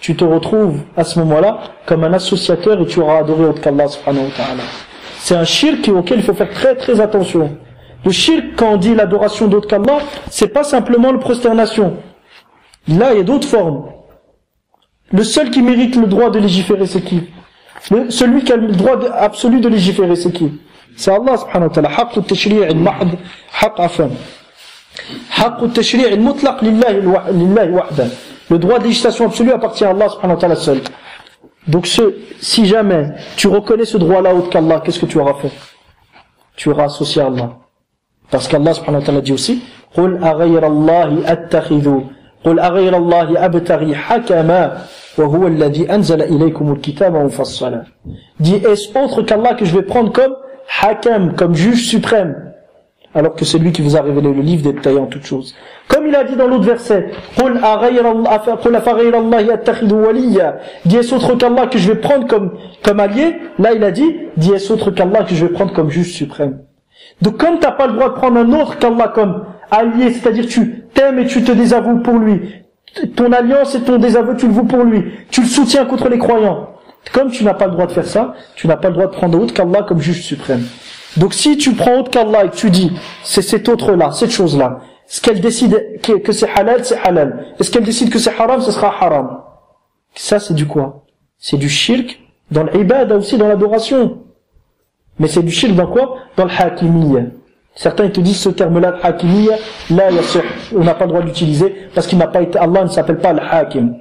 Tu te retrouves à ce moment-là comme un associateur et tu auras adoré autre qu'Allah subhanahu wa ta'ala. C'est un shirk auquel il faut faire très très attention. Le shirk, quand on dit l'adoration d'autre qu'Allah, c'est pas simplement la prosternation. Là, il y a d'autres formes. Le seul qui mérite le droit de légiférer, c'est qui? Celui qui a le droit absolu de légiférer, c'est qui? C'est Allah subhanahu wa ta'ala. حق التشريع المحض حق عفوا حق التشريع المطلق لله وحده. Le droit de législation absolu appartient à Allah subhanahu wa ta'ala seul. Donc si jamais tu reconnais ce droit-là autre qu'Allah, qu'est-ce que tu auras fait? Tu auras associé à Allah. Parce qu'Allah subhanahu wa ta'ala dit aussi قُلْ أَغَيْرَ اللَّهِ أَتَّخِذُوا قُلْ أَغَيْرَ اللَّهِ أَبْتَغِي حَكَمًا وَهُوَ الَّذِي أَنزَلَ إِلَيْكُمُ الْكِتَابَ مُفَصَّلًا. Dis, est-ce autre qu'Allah que je vais prendre comme hakam, comme juge suprême, alors que c'est lui qui vous a révélé le livre détaillant en toutes choses. Comme il a dit dans l'autre verset, قُلْ أَفَغَيْرَ اللَّهِ أَتَّخِذُ وَلِيًّا. Dis, est-ce autre qu'Allah que je vais prendre comme allié? Là il a dit, dis, est-ce autre qu'Allah que je vais prendre comme juge suprême. Donc comme tu n'as pas le droit de prendre un autre qu'Allah comme allié, c'est-à-dire tu t'aimes et tu te désavoues pour lui, ton alliance et ton désaveu tu le voues pour lui, tu le soutiens contre les croyants, comme tu n'as pas le droit de faire ça, tu n'as pas le droit de prendre autre qu'Allah comme juge suprême. Donc si tu prends autre qu'Allah et que tu dis c'est cet autre-là, cette chose-là, ce qu'elle décide que c'est halal, c'est halal, et ce qu'elle décide que c'est haram, ce sera haram. Ça c'est du quoi? C'est du shirk dans l'ibada, aussi dans l'adoration. Mais c'est du shirk dans quoi? Dans le hakimiyya. Certains te disent ce terme-là, le hakimiyya, là, on n'a pas le droit d'utiliser parce qu'il n'a pas été, Allah ne s'appelle pas le hakim,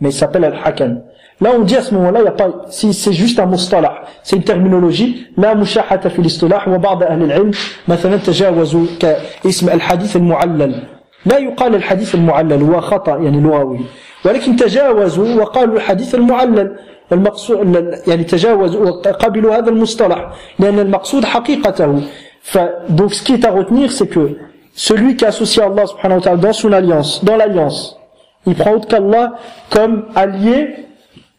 mais il s'appelle le hakam. Là, on dit à ce moment-là, il y a pas, si c'est juste un mustalah, c'est une terminologie, la mushahata fi l'istilah, wa ba'da ahli al-ilm, مثلا تجاوزوا كاسم الحديث المعلل. لا يقال الحديث المعلل هو خطأ يعني لغوي، ولكن تجاوزوا وقالوا الحديث المعلل. المقصود يعني تجاوزوا وقبلوا هذا المصطلح لأن المقصود حقيقته. Donc ce qui est à retenir, c'est que celui qui associe Allah subhanahu wa ta'ala dans son alliance, dans l'alliance, il prend autre qu'Allah comme allié,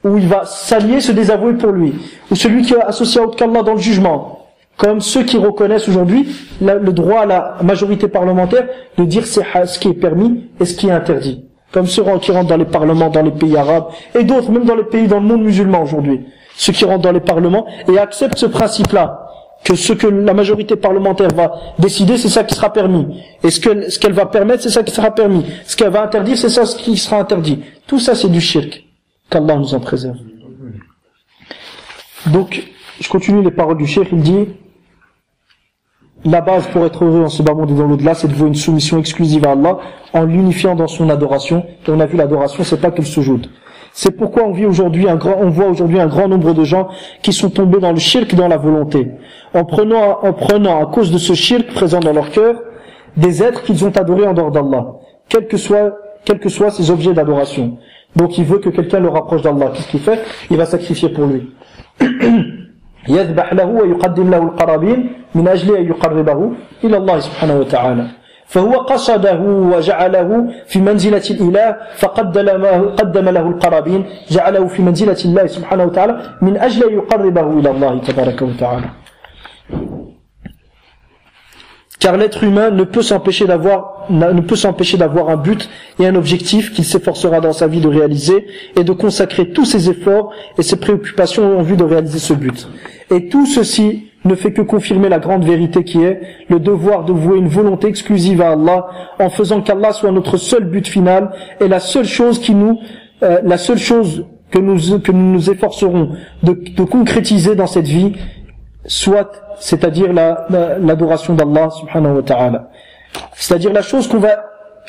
où il va s'allier, se désavouer pour lui. Ou celui qui associe autre qu'Allah dans le jugement, comme ceux qui reconnaissent aujourd'hui le droit à la majorité parlementaire de dire ce qui est permis et ce qui est interdit. Comme ceux qui rentrent dans les parlements dans les pays arabes et d'autres, même dans les pays dans le monde musulman aujourd'hui. Ceux qui rentrent dans les parlements et acceptent ce principe-là, que ce que la majorité parlementaire va décider, c'est ça qui sera permis. Et ce qu'elle va permettre, c'est ça qui sera permis. Ce qu'elle va interdire, c'est ça qui sera interdit. Tout ça, c'est du shirk. Qu'Allah nous en préserve. Donc, je continue les paroles du shirk. Il dit, la base pour être heureux en ce bas monde et dans l'au-delà, c'est de vouer une soumission exclusive à Allah en l'unifiant dans son adoration. Et on a vu l'adoration, c'est pas que le sujoud. C'est pourquoi on voit aujourd'hui un grand nombre de gens qui sont tombés dans le shirk, dans la volonté. En prenant à cause de ce shirk présent dans leur cœur, des êtres qu'ils ont adorés en dehors d'Allah. Quels que soient ces objets d'adoration. Donc il veut que quelqu'un le rapproche d'Allah. Qu'est-ce qu'il fait? Il va sacrifier pour lui. يذبح له ويقدم له القرابين من أجل أن يقربه إلى الله سبحانه وتعالى. فهو قصده وجعله في منزلة الإله فقدم له القرابين جعله في منزلة الله سبحانه وتعالى من أجل أن يقربه إلى الله تبارك وتعالى. Car l'être humain ne peut s'empêcher d'avoir un but et un objectif qu'il s'efforcera dans sa vie de réaliser et de consacrer tous ses efforts et ses préoccupations en vue de réaliser ce but. Et tout ceci ne fait que confirmer la grande vérité qui est le devoir de vouer une volonté exclusive à Allah en faisant qu'Allah soit notre seul but final et la seule chose que nous nous efforcerons de concrétiser dans cette vie, c'est-à-dire l'adoration d'Allah subhanahu wa ta'ala. C'est-à-dire la chose qu'on va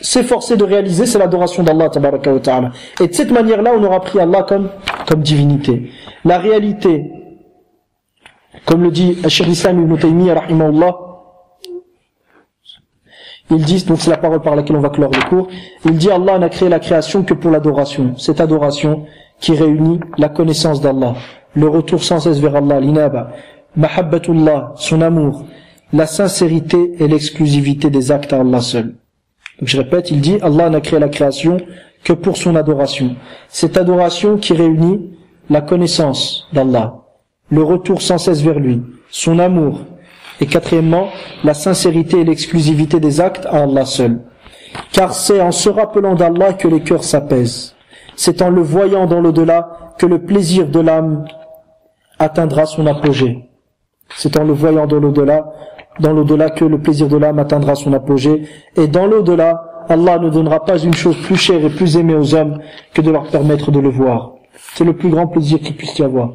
s'efforcer de réaliser, c'est l'adoration d'Allah tabaraka wa ta'ala. Et de cette manière-là, on aura pris Allah comme divinité. La réalité, comme le dit Cheikh Islam Ibn Taymiyyah rahimahullah, il dit, donc c'est la parole par laquelle on va clore le cours, il dit Allah n'a créé la création que pour l'adoration, cette adoration qui réunit la connaissance d'Allah, le retour sans cesse vers Allah, l'inaba, mahabbatullah, son amour, la sincérité et l'exclusivité des actes à Allah seul. Donc je répète, il dit Allah n'a créé la création que pour son adoration, cette adoration qui réunit la connaissance d'Allah, le retour sans cesse vers lui, son amour, et quatrièmement, la sincérité et l'exclusivité des actes à Allah seul. Car c'est en se rappelant d'Allah que les cœurs s'apaisent. C'est en le voyant dans l'au-delà que le plaisir de l'âme atteindra son apogée. C'est en le voyant dans l'au-delà que le plaisir de l'âme atteindra son apogée. Et dans l'au-delà, Allah ne donnera pas une chose plus chère et plus aimée aux hommes que de leur permettre de le voir. C'est le plus grand plaisir qu'il puisse y avoir.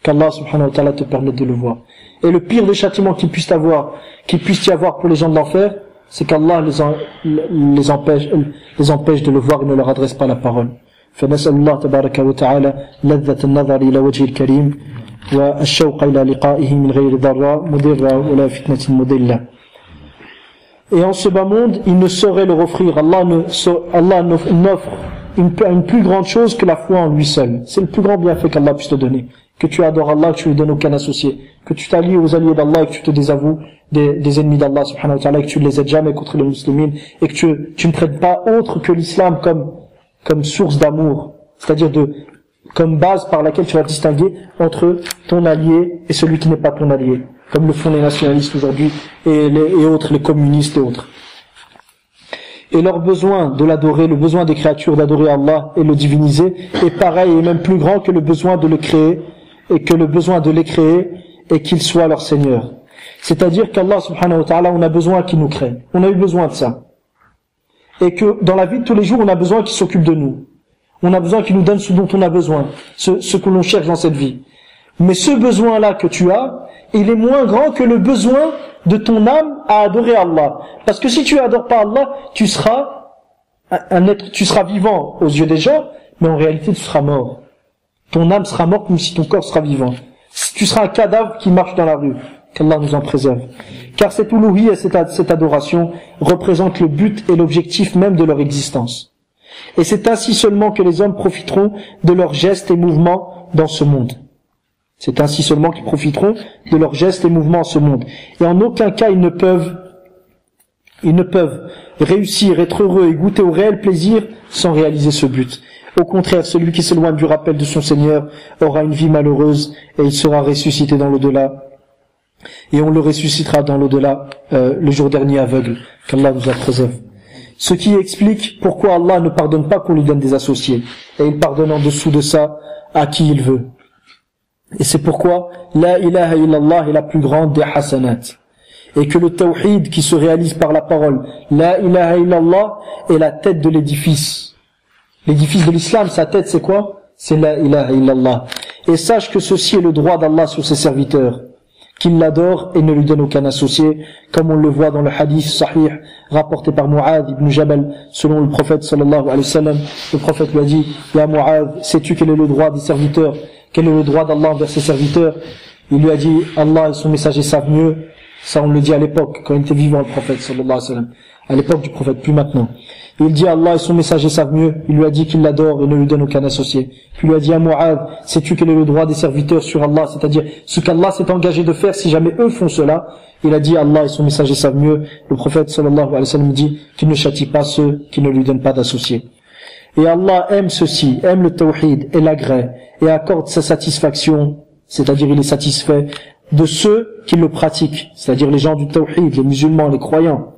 Qu'Allah subhanahu wa ta'ala te permette de le voir. Et le pire des châtiments qu'il puisse y avoir pour les gens de l'enfer, c'est qu'Allah les empêche de le voir et ne leur adresse pas la parole. فنسأل الله تبارك وتعالى لذة النظر إلى وجه الكريم والشوق إلى لقائه من غير ضراء مضرة ولا فتنة مضلة. Et en ce bas monde, il ne saurait leur offrir. Allah n'offre une plus grande chose que la foi en lui seul. C'est le plus grand bienfait qu'Allah puisse te donner. Que tu adores Allah, que tu lui donnes aucun associé. Que tu t'allies aux alliés d'Allah et que tu te désavoues des ennemis d'Allah subhanahu wa ta'ala, et que tu ne les aides jamais contre les musulmans, et que tu ne traites pas autre que l'islam comme source d'amour. C'est-à-dire comme base par laquelle tu vas distinguer entre ton allié et celui qui n'est pas ton allié. Comme le font les nationalistes aujourd'hui et autres, les communistes et autres. Et leur besoin de l'adorer, le besoin des créatures d'adorer Allah et le diviniser est pareil et même plus grand que le besoin de le créer et que le besoin de les créer et qu'il soit leur Seigneur. C'est-à-dire qu'Allah subhanahu wa ta'ala, on a besoin qu'il nous crée. On a eu besoin de ça. Et que dans la vie de tous les jours, on a besoin qu'il s'occupe de nous. On a besoin qu'il nous donne ce dont on a besoin, ce que l'on cherche dans cette vie. Mais ce besoin-là que tu as, il est moins grand que le besoin de ton âme à adorer Allah. Parce que si tu adores pas Allah, tu seras vivant aux yeux des gens, mais en réalité tu seras mort. Ton âme sera morte même si ton corps sera vivant. Tu seras un cadavre qui marche dans la rue. Qu'Allah nous en préserve. Car cette uluhiyya, cette adoration, représente le but et l'objectif même de leur existence. Et c'est ainsi seulement que les hommes profiteront de leurs gestes et mouvements dans ce monde. C'est ainsi seulement qu'ils profiteront de leurs gestes et mouvements en ce monde. Et en aucun cas ils ne peuvent réussir, être heureux et goûter au réel plaisir sans réaliser ce but. Au contraire, celui qui s'éloigne du rappel de son Seigneur aura une vie malheureuse et il sera ressuscité dans l'au-delà. Et on le ressuscitera dans l'au-delà le jour dernier aveugle, qu'Allah nous en préserve. Ce qui explique pourquoi Allah ne pardonne pas qu'on lui donne des associés. Et il pardonne en dessous de ça à qui il veut. Et c'est pourquoi la ilaha illallah est la plus grande des hasanat. Et que le tawhid qui se réalise par la parole la ilaha illallah est la tête de l'édifice. L'édifice de l'islam, sa tête c'est quoi? C'est la ilaha illallah. Et sache que ceci est le droit d'Allah sur ses serviteurs, qu'il l'adore et ne lui donne aucun associé, comme on le voit dans le hadith sahih rapporté par Mu'adh ibn Jabal, selon le prophète sallallahu alayhi wa sallam. Le prophète lui a dit: Ya Mu'adh, sais-tu quel est le droit des serviteurs? Quel est le droit d'Allah envers ses serviteurs? Il lui a dit: Allah et son messager savent mieux. Ça on le dit à l'époque, quand il était vivant, le prophète sallallahu alayhi wa sallam. à l'époque du prophète, plus maintenant. Et il dit Allah et son messager savent mieux. Il lui a dit qu'il l'adore et ne lui donne aucun associé. Puis il lui a dit à Mu'adh, sais-tu quel est le droit des serviteurs sur Allah, c'est-à-dire ce qu'Allah s'est engagé de faire si jamais eux font cela. Il a dit Allah et son messager savent mieux. Le prophète sallallahu alayhi wa sallam dit qu'il ne châtie pas ceux qui ne lui donnent pas d'associés. Et Allah aime ceci, aime le tawhid et l'agrée et accorde sa satisfaction, c'est-à-dire il est satisfait de ceux qui le pratiquent, c'est-à-dire les gens du tawhid, les musulmans, les croyants.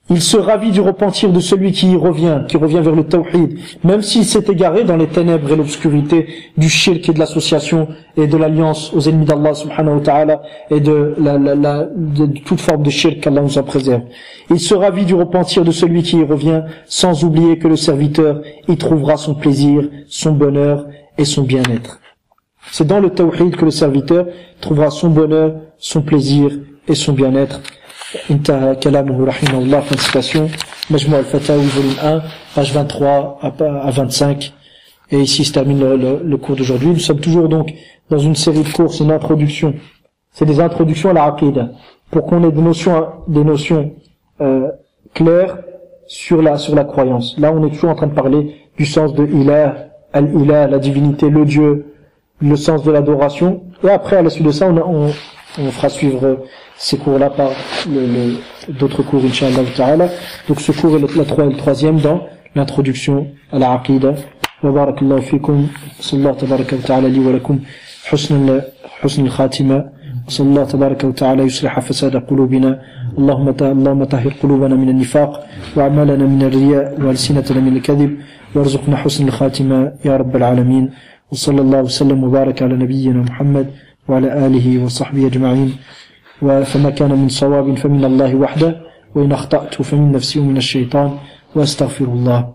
Il se ravit du repentir de celui qui revient vers le tawhid, même s'il s'est égaré dans les ténèbres et l'obscurité du shirk et de l'association et de l'alliance aux ennemis d'Allah subhanahu wa ta'ala et de toute forme de shirk qu'Allah nous en préserve. Il se ravit du repentir de celui qui y revient, sans oublier que le serviteur y trouvera son plaisir, son bonheur et son bien-être. C'est dans le tawhid que le serviteur trouvera son bonheur, son plaisir et son bien-être. انتهى كلامه رحمه الله. Fin de citation. Majmou al-Fatawi, volume 1, page 23 à 25. Et ici se termine le cours d'aujourd'hui. Nous sommes toujours donc dans une série de cours, c'est une introduction. C'est des introductions à la aqida, pour qu'on ait des notions claires sur la croyance. Là, on est toujours en train de parler du sens de ilah, al-ilah, la divinité, le Dieu, le sens de l'adoration. Et après, à la suite de ça, on fera suivre ces cours-là par d'autres cours, Inch'Allah ta'ala. Donc ce cours est le troisième dans l'introduction à la aqida. Wa barakallahu fikum. Sallallahu tabaraka wa ta'ala li wa lakum husn al-khatima. Sallallahu tabaraka wa ta'ala yusliha fasada qulubina. Allahumma tahhir qulubana min al-nifaq wa a'malana min al-riya wa alsinatana min al-kadhib warzuqna husn al-khatima ya rabbal alamin. Wa sallallahu wa sallam wa baraka ala nabiyyina Muhammad wa ala alihi wa sahbihi ajma'in. فما كان من صواب فمن الله وحده وإن أخطأت فمن نفسي ومن الشيطان وأستغفر الله.